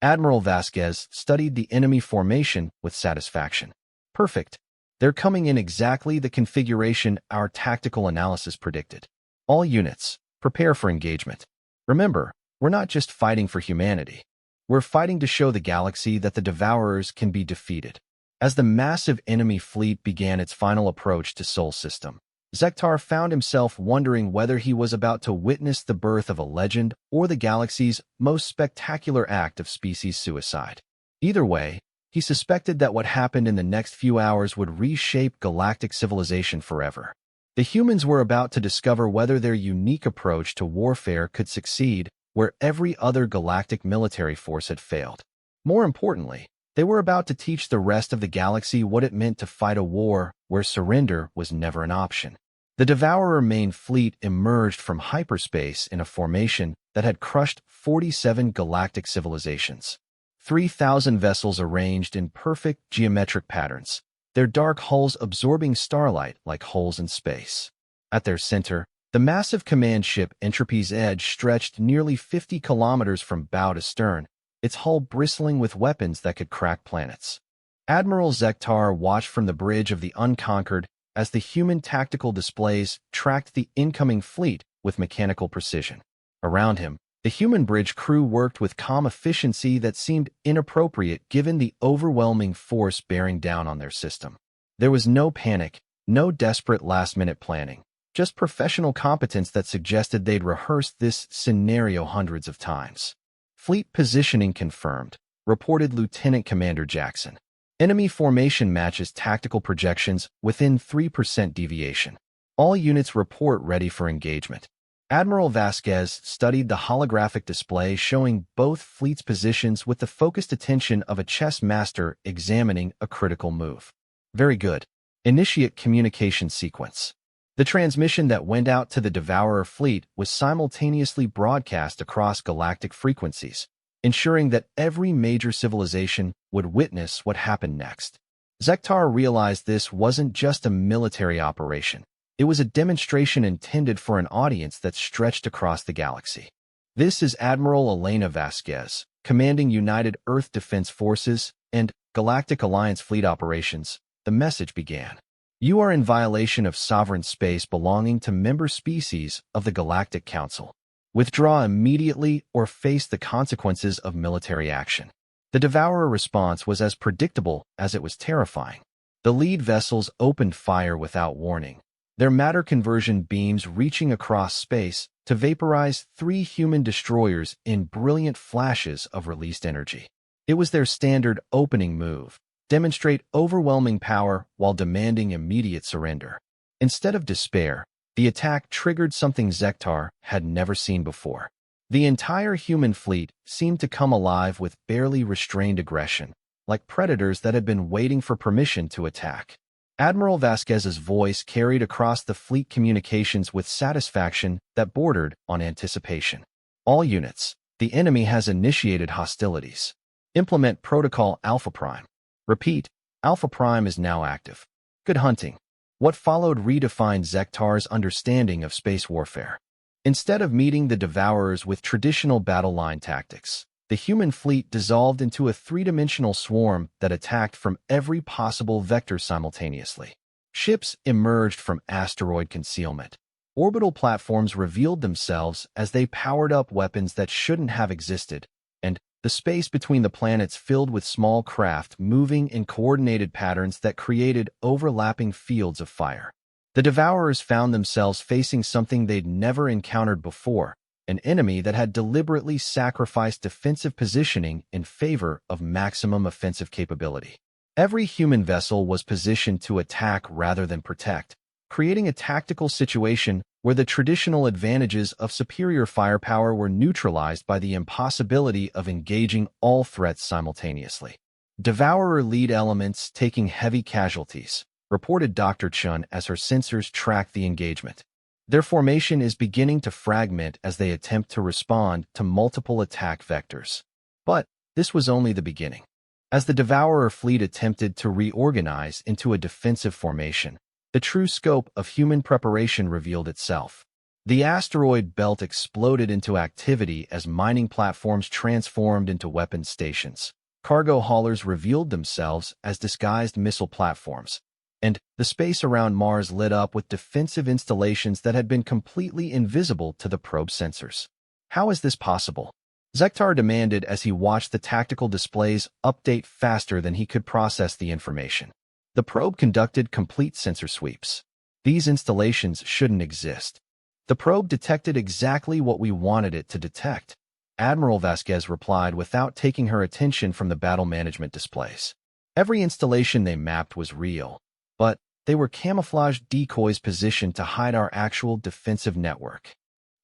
S1: Admiral Vasquez studied the enemy formation with satisfaction. Perfect. They're coming in exactly the configuration our tactical analysis predicted. All units, prepare for engagement. Remember, we're not just fighting for humanity. We're fighting to show the galaxy that the Devourers can be defeated. As the massive enemy fleet began its final approach to Sol system, Zektar found himself wondering whether he was about to witness the birth of a legend or the galaxy's most spectacular act of species suicide. Either way, he suspected that what happened in the next few hours would reshape galactic civilization forever. The humans were about to discover whether their unique approach to warfare could succeed where every other galactic military force had failed. More importantly, they were about to teach the rest of the galaxy what it meant to fight a war where surrender was never an option. The Devourer main fleet emerged from hyperspace in a formation that had crushed 47 galactic civilizations. 3,000 vessels arranged in perfect geometric patterns, their dark hulls absorbing starlight like holes in space. At their center, the massive command ship Entropy's Edge stretched nearly 50 kilometers from bow to stern, its hull bristling with weapons that could crack planets. Admiral Zektar watched from the bridge of the Unconquered as the human tactical displays tracked the incoming fleet with mechanical precision. Around him, the human bridge crew worked with calm efficiency that seemed inappropriate given the overwhelming force bearing down on their system. There was no panic, no desperate last-minute planning, just professional competence that suggested they'd rehearsed this scenario hundreds of times. Fleet positioning confirmed, reported Lieutenant Commander Jackson. Enemy formation matches tactical projections within 3% deviation. All units report ready for engagement. Admiral Vasquez studied the holographic display showing both fleets' positions with the focused attention of a chess master examining a critical move. Very good. Initiate communication sequence. The transmission that went out to the Devourer fleet was simultaneously broadcast across galactic frequencies, ensuring that every major civilization would witness what happened next. Zektar realized this wasn't just a military operation. It was a demonstration intended for an audience that stretched across the galaxy. This is Admiral Elena Vasquez, commanding United Earth Defense Forces and Galactic Alliance Fleet Operations. The message began. You are in violation of sovereign space belonging to member species of the Galactic Council. Withdraw immediately or face the consequences of military action. The Devourer response was as predictable as it was terrifying. The lead vessels opened fire without warning, their matter conversion beams reaching across space to vaporize 3 human destroyers in brilliant flashes of released energy. It was their standard opening move, demonstrate overwhelming power while demanding immediate surrender. Instead of despair, the attack triggered something Zektar had never seen before. The entire human fleet seemed to come alive with barely restrained aggression, like predators that had been waiting for permission to attack. Admiral Vasquez's voice carried across the fleet communications with satisfaction that bordered on anticipation. All units, the enemy has initiated hostilities. Implement Protocol Alpha Prime. Repeat, Alpha Prime is now active. Good hunting. What followed redefined Zektar's understanding of space warfare. Instead of meeting the Devourers with traditional battle line tactics, the human fleet dissolved into a three-dimensional swarm that attacked from every possible vector simultaneously. Ships emerged from asteroid concealment. Orbital platforms revealed themselves as they powered up weapons that shouldn't have existed, and the space between the planets filled with small craft moving in coordinated patterns that created overlapping fields of fire. The Devourers found themselves facing something they'd never encountered before, an enemy that had deliberately sacrificed defensive positioning in favor of maximum offensive capability. Every human vessel was positioned to attack rather than protect, creating a tactical situation where the traditional advantages of superior firepower were neutralized by the impossibility of engaging all threats simultaneously. Devourer lead elements taking heavy casualties, reported Dr. Chun as her sensors tracked the engagement. Their formation is beginning to fragment as they attempt to respond to multiple attack vectors. But this was only the beginning. As the Devourer fleet attempted to reorganize into a defensive formation, the true scope of human preparation revealed itself. The asteroid belt exploded into activity as mining platforms transformed into weapons stations. Cargo haulers revealed themselves as disguised missile platforms, and the space around Mars lit up with defensive installations that had been completely invisible to the probe sensors. How is this possible? Zektar demanded as he watched the tactical displays update faster than he could process the information. The probe conducted complete sensor sweeps. These installations shouldn't exist. The probe detected exactly what we wanted it to detect. Admiral Vasquez replied without taking her attention from the battle management displays. Every installation they mapped was real, but they were camouflaged decoys positioned to hide our actual defensive network.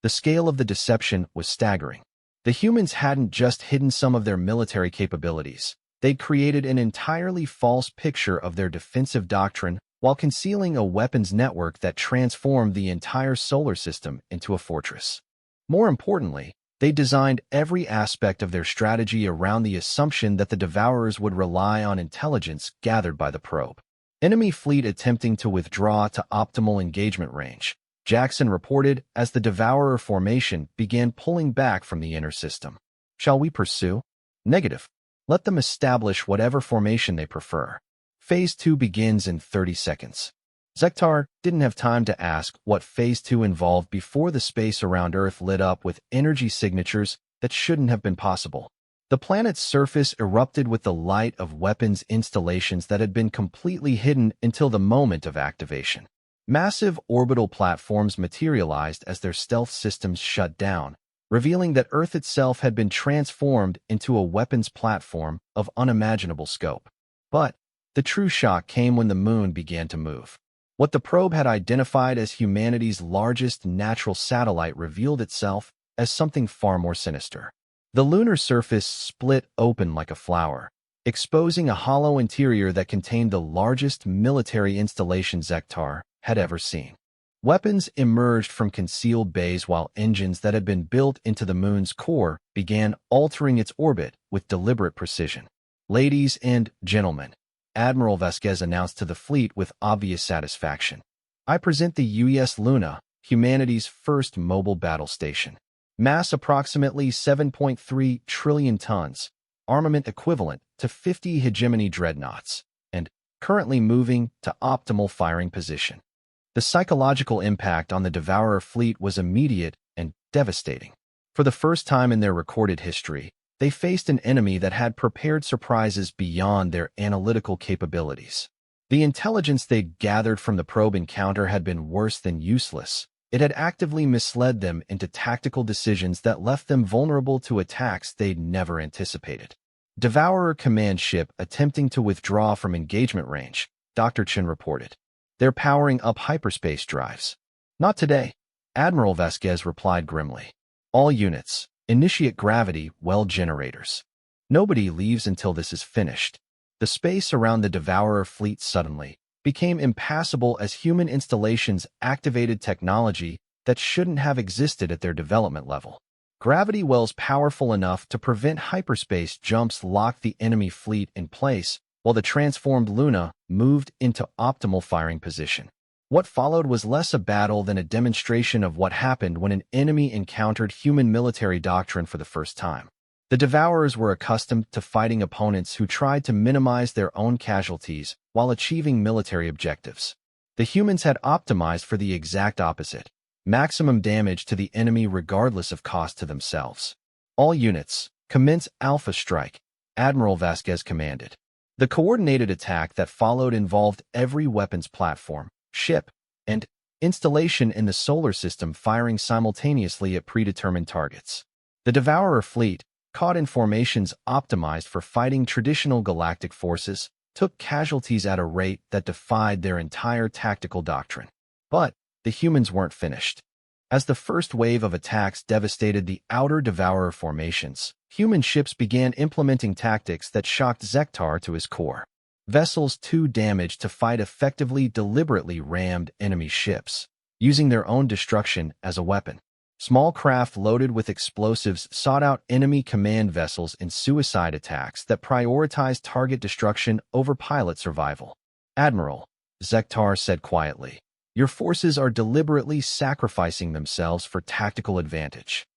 S1: The scale of the deception was staggering. The humans hadn't just hidden some of their military capabilities. They'd created an entirely false picture of their defensive doctrine while concealing a weapons network that transformed the entire solar system into a fortress. More importantly, they designed every aspect of their strategy around the assumption that the Devourers would rely on intelligence gathered by the probe. Enemy fleet attempting to withdraw to optimal engagement range, Jackson reported as the Devourer formation began pulling back from the inner system. Shall we pursue? Negative. Let them establish whatever formation they prefer. Phase 2 begins in 30 seconds. Zektar didn't have time to ask what Phase 2 involved before the space around Earth lit up with energy signatures that shouldn't have been possible. The planet's surface erupted with the light of weapons installations that had been completely hidden until the moment of activation. Massive orbital platforms materialized as their stealth systems shut down, revealing that Earth itself had been transformed into a weapons platform of unimaginable scope. But the true shock came when the moon began to move. What the probe had identified as humanity's largest natural satellite revealed itself as something far more sinister. The lunar surface split open like a flower, exposing a hollow interior that contained the largest military installation Zektar had ever seen. Weapons emerged from concealed bays while engines that had been built into the moon's core began altering its orbit with deliberate precision. Ladies and gentlemen, Admiral Vasquez announced to the fleet with obvious satisfaction, I present the UES Luna, humanity's first mobile battle station. Mass approximately 7.3 trillion tons, armament equivalent to 50 hegemony dreadnoughts, and currently moving to optimal firing position. The psychological impact on the Devourer fleet was immediate and devastating. For the first time in their recorded history, they faced an enemy that had prepared surprises beyond their analytical capabilities. The intelligence they'd gathered from the probe encounter had been worse than useless. It had actively misled them into tactical decisions that left them vulnerable to attacks they'd never anticipated. Devourer command ship attempting to withdraw from engagement range, Dr. Chen reported. They're powering up hyperspace drives. Not today, Admiral Vasquez replied grimly. All units, initiate gravity well generators. Nobody leaves until this is finished. The space around the Devourer fleet suddenly became impassable as human installations activated technology that shouldn't have existed at their development level. Gravity wells powerful enough to prevent hyperspace jumps locked the enemy fleet in place while the transformed Luna moved into optimal firing position. What followed was less a battle than a demonstration of what happened when an enemy encountered human military doctrine for the first time. The Devourers were accustomed to fighting opponents who tried to minimize their own casualties while achieving military objectives. The humans had optimized for the exact opposite: maximum damage to the enemy regardless of cost to themselves. All units, commence Alpha Strike, Admiral Vasquez commanded. The coordinated attack that followed involved every weapons platform, ship, and installation in the solar system firing simultaneously at predetermined targets. The Devourer fleet, caught in formations optimized for fighting traditional galactic forces, took casualties at a rate that defied their entire tactical doctrine. But the humans weren't finished. As the first wave of attacks devastated the outer Devourer formations, human ships began implementing tactics that shocked Zektar to his core. Vessels too damaged to fight effectively deliberately rammed enemy ships, using their own destruction as a weapon. Small craft loaded with explosives sought out enemy command vessels in suicide attacks that prioritized target destruction over pilot survival. "Admiral," Zektar said quietly, "your forces are deliberately sacrificing themselves for tactical advantage."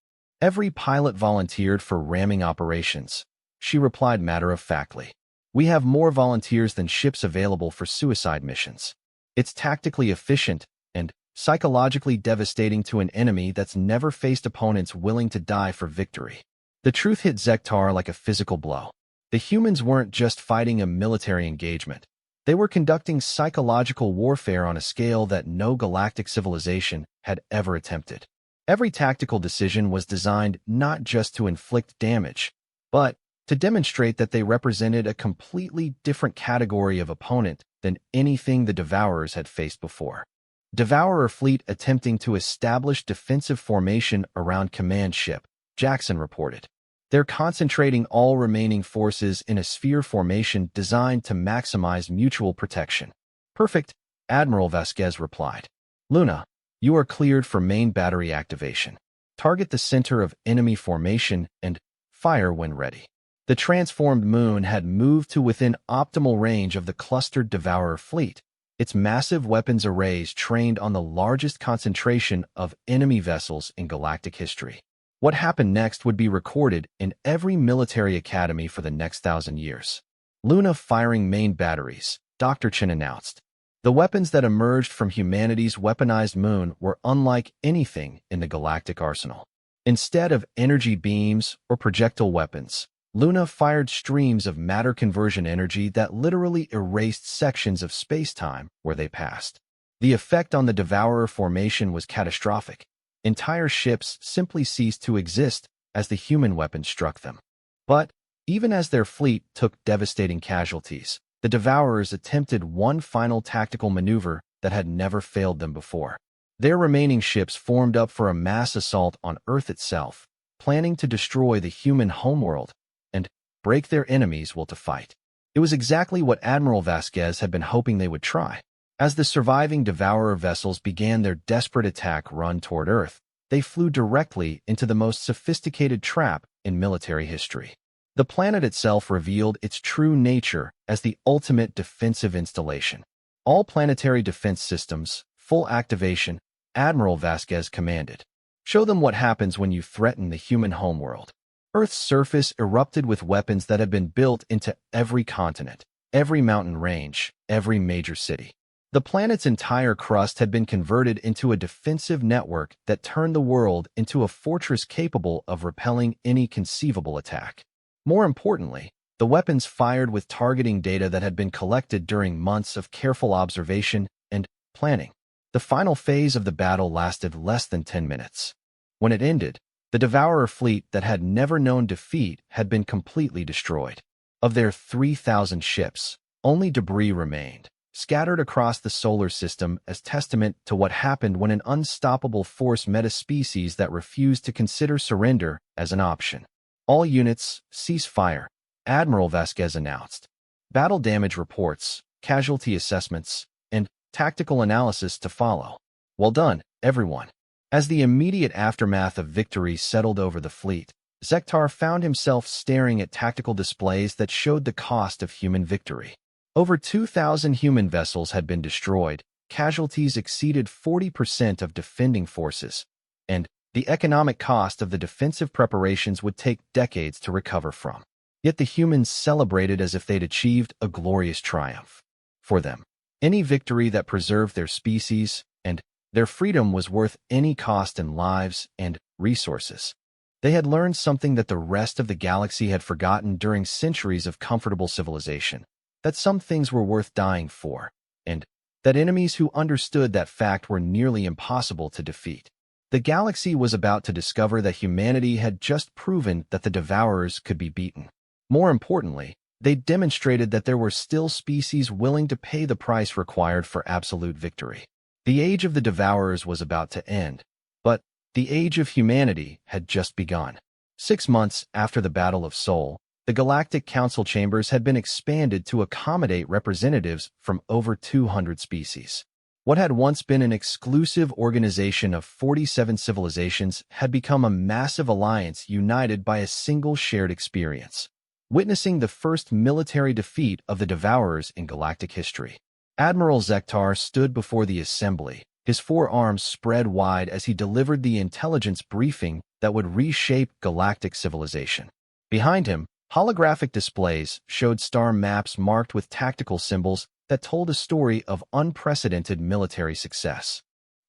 S1: "Every pilot volunteered for ramming operations," she replied matter-of-factly. "We have more volunteers than ships available for suicide missions. It's tactically efficient and psychologically devastating to an enemy that's never faced opponents willing to die for victory." The truth hit Zektar like a physical blow. The humans weren't just fighting a military engagement. They were conducting psychological warfare on a scale that no galactic civilization had ever attempted. Every tactical decision was designed not just to inflict damage, but to demonstrate that they represented a completely different category of opponent than anything the Devourers had faced before. Devourer fleet attempting to establish defensive formation around command ship, Jackson reported. "They're concentrating all remaining forces in a sphere formation designed to maximize mutual protection." "Perfect," Admiral Vasquez replied. "Luna, you are cleared for main battery activation. Target the center of enemy formation and fire when ready." The transformed moon had moved to within optimal range of the clustered Devourer fleet, its massive weapons arrays trained on the largest concentration of enemy vessels in galactic history. What happened next would be recorded in every military academy for the next 1,000 years. "Luna firing main batteries," Dr. Chen announced. The weapons that emerged from humanity's weaponized moon were unlike anything in the galactic arsenal. Instead of energy beams or projectile weapons, Luna fired streams of matter conversion energy that literally erased sections of space-time where they passed. The effect on the Devourer formation was catastrophic. Entire ships simply ceased to exist as the human weapons struck them. But even as their fleet took devastating casualties, the Devourers attempted one final tactical maneuver that had never failed them before. Their remaining ships formed up for a mass assault on Earth itself, planning to destroy the human homeworld and break their enemies' will to fight. It was exactly what Admiral Vasquez had been hoping they would try. As the surviving Devourer vessels began their desperate attack run toward Earth, they flew directly into the most sophisticated trap in military history. The planet itself revealed its true nature as the ultimate defensive installation. "All planetary defense systems, full activation," Admiral Vasquez commanded. "Show them what happens when you threaten the human homeworld." Earth's surface erupted with weapons that had been built into every continent, every mountain range, every major city. The planet's entire crust had been converted into a defensive network that turned the world into a fortress capable of repelling any conceivable attack. More importantly, the weapons fired with targeting data that had been collected during months of careful observation and planning. The final phase of the battle lasted less than 10 minutes. When it ended, the Devourer fleet that had never known defeat had been completely destroyed. Of their 3,000 ships, only debris remained, scattered across the solar system as testament to what happened when an unstoppable force met a species that refused to consider surrender as an option. "All units, cease fire," Admiral Vasquez announced. "Battle damage reports, casualty assessments, and tactical analysis to follow. Well done, everyone." As the immediate aftermath of victory settled over the fleet, Zektar found himself staring at tactical displays that showed the cost of human victory. Over 2,000 human vessels had been destroyed, casualties exceeded 40% of defending forces, and the economic cost of the defensive preparations would take decades to recover from. Yet the humans celebrated as if they'd achieved a glorious triumph. For them, any victory that preserved their species and their freedom was worth any cost in lives and resources. They had learned something that the rest of the galaxy had forgotten during centuries of comfortable civilization, that some things were worth dying for, and that enemies who understood that fact were nearly impossible to defeat. The galaxy was about to discover that humanity had just proven that the Devourers could be beaten. More importantly, they demonstrated that there were still species willing to pay the price required for absolute victory. The age of the Devourers was about to end, but the age of humanity had just begun. 6 months after the Battle of Sol, the Galactic Council chambers had been expanded to accommodate representatives from over 200 species. What had once been an exclusive organization of 47 civilizations had become a massive alliance united by a single shared experience, witnessing the first military defeat of the Devourers in galactic history. Admiral Zektar stood before the assembly, his 4 arms spread wide as he delivered the intelligence briefing that would reshape galactic civilization. Behind him, holographic displays showed star maps marked with tactical symbols that told a story of unprecedented military success.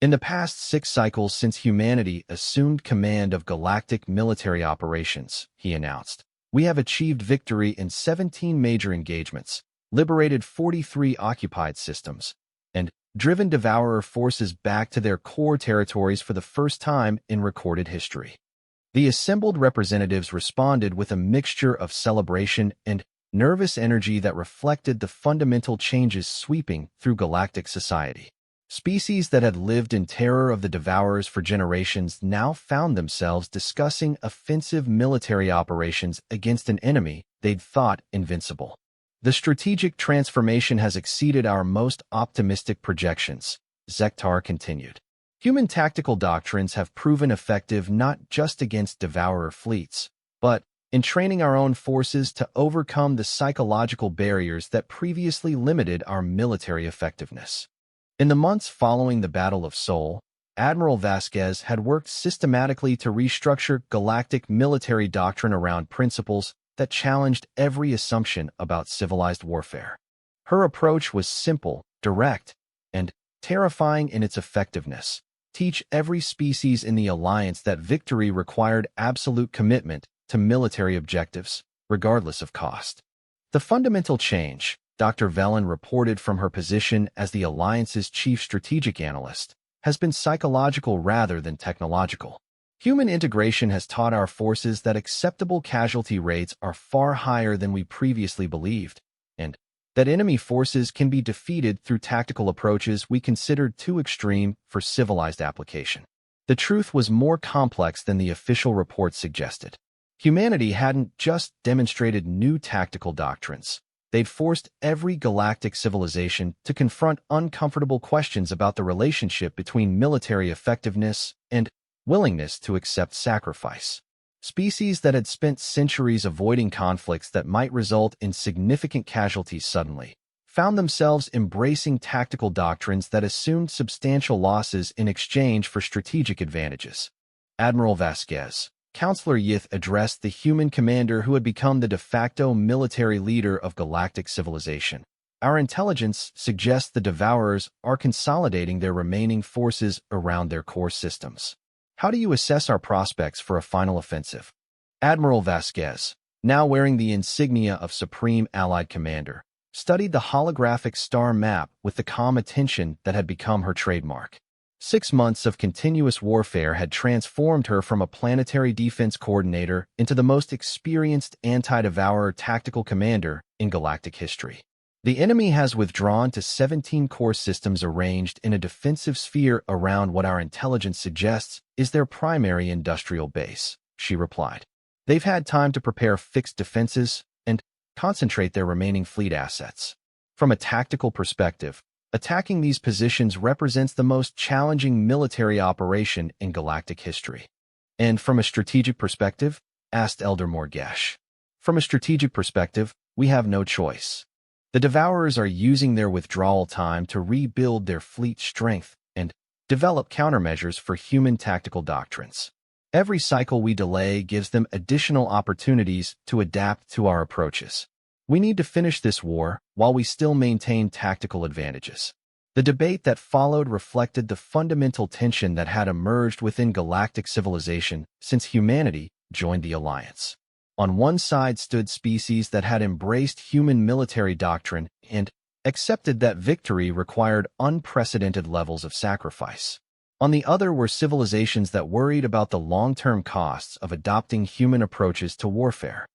S1: In the past 6 cycles since humanity assumed command of galactic military operations, he announced, we have achieved victory in 17 major engagements, liberated 43 occupied systems, and driven Devourer forces back to their core territories for the first time in recorded history. The assembled representatives responded with a mixture of celebration and nervous energy that reflected the fundamental changes sweeping through galactic society. Species that had lived in terror of the Devourers for generations now found themselves discussing offensive military operations against an enemy they'd thought invincible. The strategic transformation has exceeded our most optimistic projections, Zektar continued. Human tactical doctrines have proven effective not just against Devourer fleets, but in training our own forces to overcome the psychological barriers that previously limited our military effectiveness. In the months following the Battle of Sol, Admiral Vasquez had worked systematically to restructure galactic military doctrine around principles that challenged every assumption about civilized warfare. Her approach was simple, direct, and terrifying in its effectiveness. Teach every species in the alliance that victory required absolute commitment to military objectives, regardless of cost. The fundamental change, Dr. Velen reported from her position as the alliance's chief strategic analyst, has been psychological rather than technological. Human integration has taught our forces that acceptable casualty rates are far higher than we previously believed, and that enemy forces can be defeated through tactical approaches we considered too extreme for civilized application. The truth was more complex than the official report suggested. Humanity hadn't just demonstrated new tactical doctrines. They'd forced every galactic civilization to confront uncomfortable questions about the relationship between military effectiveness and willingness to accept sacrifice. Species that had spent centuries avoiding conflicts that might result in significant casualties suddenly found themselves embracing tactical doctrines that assumed substantial losses in exchange for strategic advantages. Admiral Vasquez, Counselor Yith addressed the human commander who had become the de facto military leader of galactic civilization. Our intelligence suggests the Devourers are consolidating their remaining forces around their core systems. How do you assess our prospects for a final offensive? Admiral Vasquez, now wearing the insignia of Supreme Allied Commander, studied the holographic star map with the calm attention that had become her trademark. 6 months of continuous warfare had transformed her from a planetary defense coordinator into the most experienced anti-Devourer tactical commander in galactic history. The enemy has withdrawn to 17 core systems arranged in a defensive sphere around what our intelligence suggests is their primary industrial base, she replied. They've had time to prepare fixed defenses and concentrate their remaining fleet assets. From a tactical perspective, attacking these positions represents the most challenging military operation in galactic history. And from a strategic perspective, asked Elder Morgesh. From a strategic perspective, we have no choice. The Devourers are using their withdrawal time to rebuild their fleet strength and develop countermeasures for human tactical doctrines. Every cycle we delay gives them additional opportunities to adapt to our approaches. We need to finish this war while we still maintain tactical advantages. The debate that followed reflected the fundamental tension that had emerged within galactic civilization since humanity joined the Alliance. On one side stood species that had embraced human military doctrine and accepted that victory required unprecedented levels of sacrifice. On the other were civilizations that worried about the long-term costs of adopting human approaches to warfare.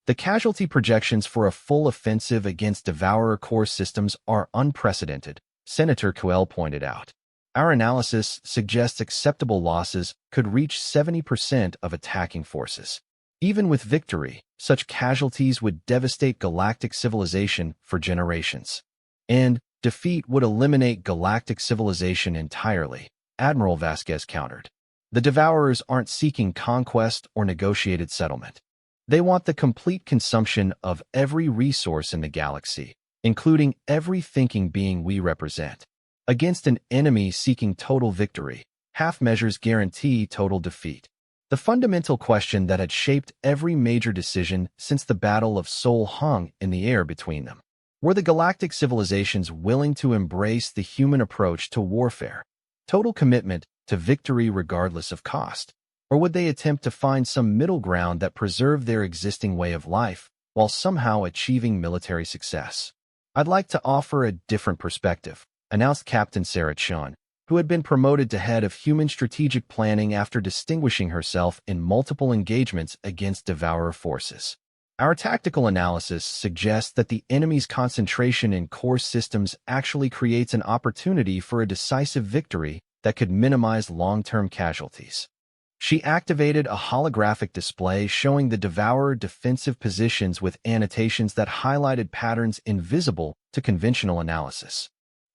S1: The casualty projections for a full offensive against Devourer core systems are unprecedented, Senator Coel pointed out. Our analysis suggests acceptable losses could reach 70% of attacking forces. Even with victory, such casualties would devastate galactic civilization for generations. And defeat would eliminate galactic civilization entirely, Admiral Vasquez countered. The Devourers aren't seeking conquest or negotiated settlement. They want the complete consumption of every resource in the galaxy, including every thinking being we represent. Against an enemy seeking total victory, half measures guarantee total defeat. The fundamental question that had shaped every major decision since the Battle of Sol hung in the air between them. Were the galactic civilizations willing to embrace the human approach to warfare? Total commitment to victory regardless of cost? Or would they attempt to find some middle ground that preserved their existing way of life while somehow achieving military success? I'd like to offer a different perspective, announced Captain Sarah Chun, who had been promoted to head of human strategic planning after distinguishing herself in multiple engagements against Devourer forces. Our tactical analysis suggests that the enemy's concentration in core systems actually creates an opportunity for a decisive victory that could minimize long-term casualties. She activated a holographic display showing the Devourer defensive positions with annotations that highlighted patterns invisible to conventional analysis.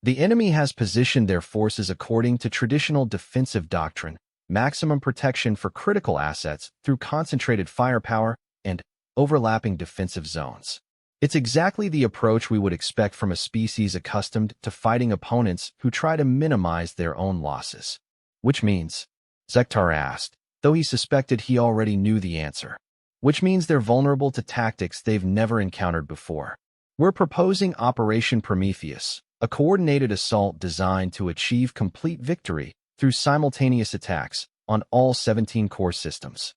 S1: The enemy has positioned their forces according to traditional defensive doctrine, maximum protection for critical assets through concentrated firepower and overlapping defensive zones. It's exactly the approach we would expect from a species accustomed to fighting opponents who try to minimize their own losses. Which means, Zektar asked, though he suspected he already knew the answer. Which means they're vulnerable to tactics they've never encountered before. We're proposing Operation Prometheus, a coordinated assault designed to achieve complete victory through simultaneous attacks on all 17 core systems.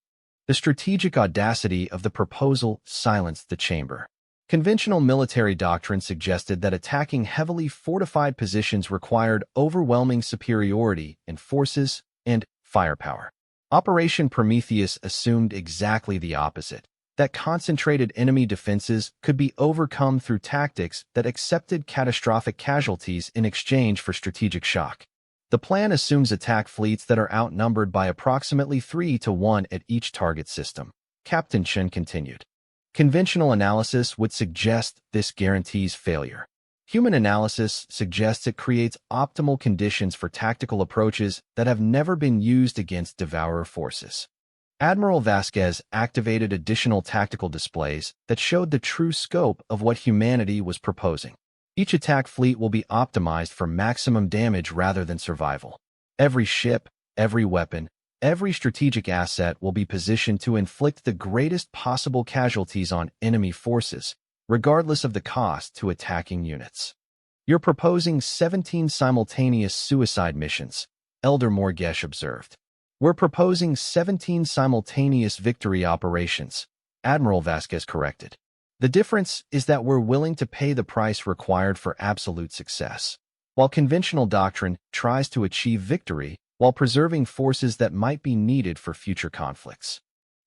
S1: The strategic audacity of the proposal silenced the chamber. Conventional military doctrine suggested that attacking heavily fortified positions required overwhelming superiority in forces and firepower. Operation Prometheus assumed exactly the opposite, that concentrated enemy defenses could be overcome through tactics that accepted catastrophic casualties in exchange for strategic shock. The plan assumes attack fleets that are outnumbered by approximately 3-1 at each target system, Captain Chen continued. Conventional analysis would suggest this guarantees failure. Human analysis suggests it creates optimal conditions for tactical approaches that have never been used against Devourer forces. Admiral Vasquez activated additional tactical displays that showed the true scope of what humanity was proposing. Each attack fleet will be optimized for maximum damage rather than survival. Every ship, every weapon, every strategic asset will be positioned to inflict the greatest possible casualties on enemy forces, regardless of the cost to attacking units. You're proposing 17 simultaneous suicide missions, Elder Morgesh observed. We're proposing 17 simultaneous victory operations, Admiral Vasquez corrected. The difference is that we're willing to pay the price required for absolute success. While conventional doctrine tries to achieve victory while preserving forces that might be needed for future conflicts.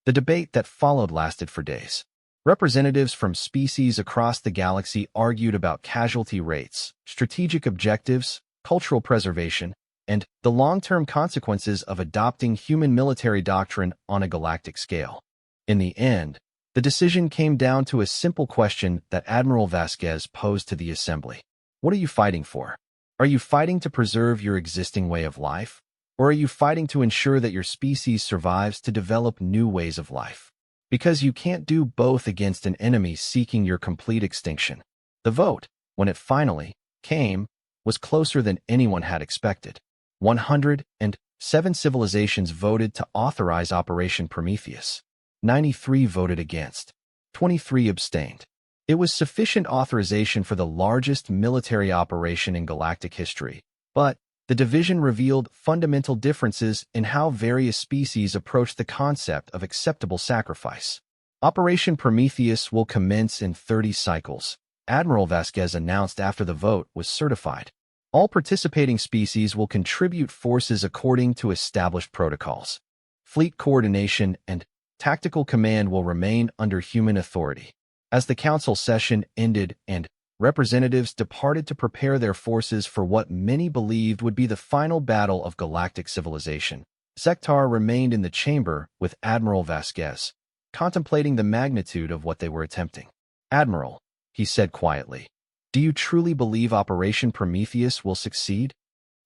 S1: The debate that followed lasted for days. Representatives from species across the galaxy argued about casualty rates, strategic objectives, cultural preservation, and the long-term consequences of adopting human military doctrine on a galactic scale. In the end, the decision came down to a simple question that Admiral Vasquez posed to the Assembly. What are you fighting for? Are you fighting to preserve your existing way of life? Or are you fighting to ensure that your species survives to develop new ways of life? Because you can't do both against an enemy seeking your complete extinction. The vote, when it finally came, was closer than anyone had expected. 107 civilizations voted to authorize Operation Prometheus. 93 voted against. 23 abstained. It was sufficient authorization for the largest military operation in galactic history, but the division revealed fundamental differences in how various species approach the concept of acceptable sacrifice. Operation Prometheus will commence in 30 cycles, Admiral Vasquez announced after the vote was certified. All participating species will contribute forces according to established protocols. Fleet coordination and tactical command will remain under human authority. As the council session ended and representatives departed to prepare their forces for what many believed would be the final battle of galactic civilization, Zektar remained in the chamber with Admiral Vasquez, contemplating the magnitude of what they were attempting. "Admiral," he said quietly, "do you truly believe Operation Prometheus will succeed?"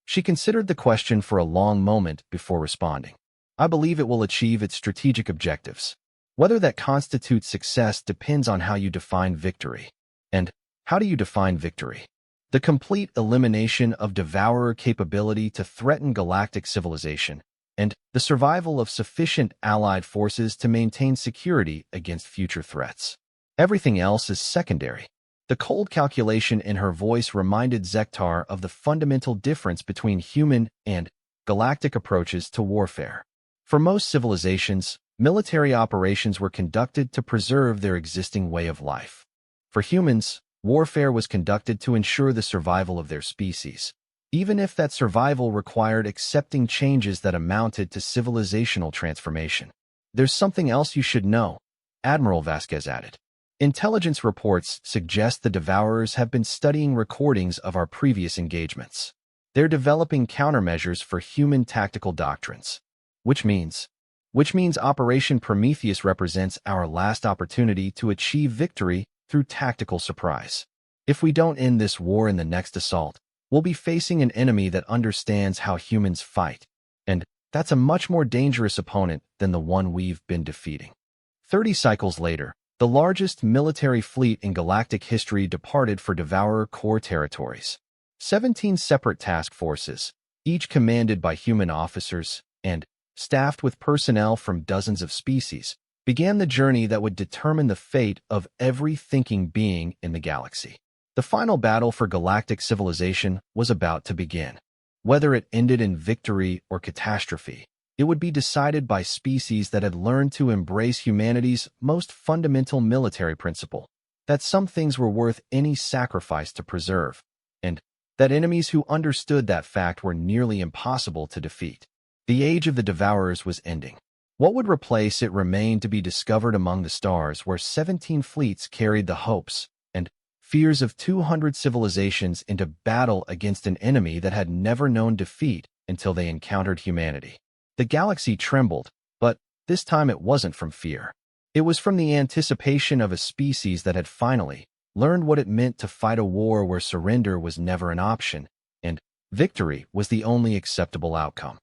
S1: She considered the question for a long moment before responding. "I believe it will achieve its strategic objectives. Whether that constitutes success depends on how you define victory." "And how do you define victory?" "The complete elimination of devourer capability to threaten galactic civilization, and the survival of sufficient allied forces to maintain security against future threats. Everything else is secondary." The cold calculation in her voice reminded Zektar of the fundamental difference between human and galactic approaches to warfare. For most civilizations, military operations were conducted to preserve their existing way of life. For humans, warfare was conducted to ensure the survival of their species, even if that survival required accepting changes that amounted to civilizational transformation. "There's something else you should know," Admiral Vasquez added. "Intelligence reports suggest the Devourers have been studying recordings of our previous engagements. They're developing countermeasures for human tactical doctrines, which means Operation Prometheus represents our last opportunity to achieve victory through tactical surprise. If we don't end this war in the next assault, we'll be facing an enemy that understands how humans fight, and that's a much more dangerous opponent than the one we've been defeating." 30 cycles later, the largest military fleet in galactic history departed for Devourer core territories. 17 separate task forces, each commanded by human officers and staffed with personnel from dozens of species, began the journey that would determine the fate of every thinking being in the galaxy. The final battle for galactic civilization was about to begin. Whether it ended in victory or catastrophe, it would be decided by species that had learned to embrace humanity's most fundamental military principle, that some things were worth any sacrifice to preserve, and that enemies who understood that fact were nearly impossible to defeat. The age of the Devourers was ending. What would replace it remained to be discovered among the stars, where 17 fleets carried the hopes and fears of 200 civilizations into battle against an enemy that had never known defeat until they encountered humanity. The galaxy trembled, but this time it wasn't from fear. It was from the anticipation of a species that had finally learned what it meant to fight a war where surrender was never an option, and victory was the only acceptable outcome.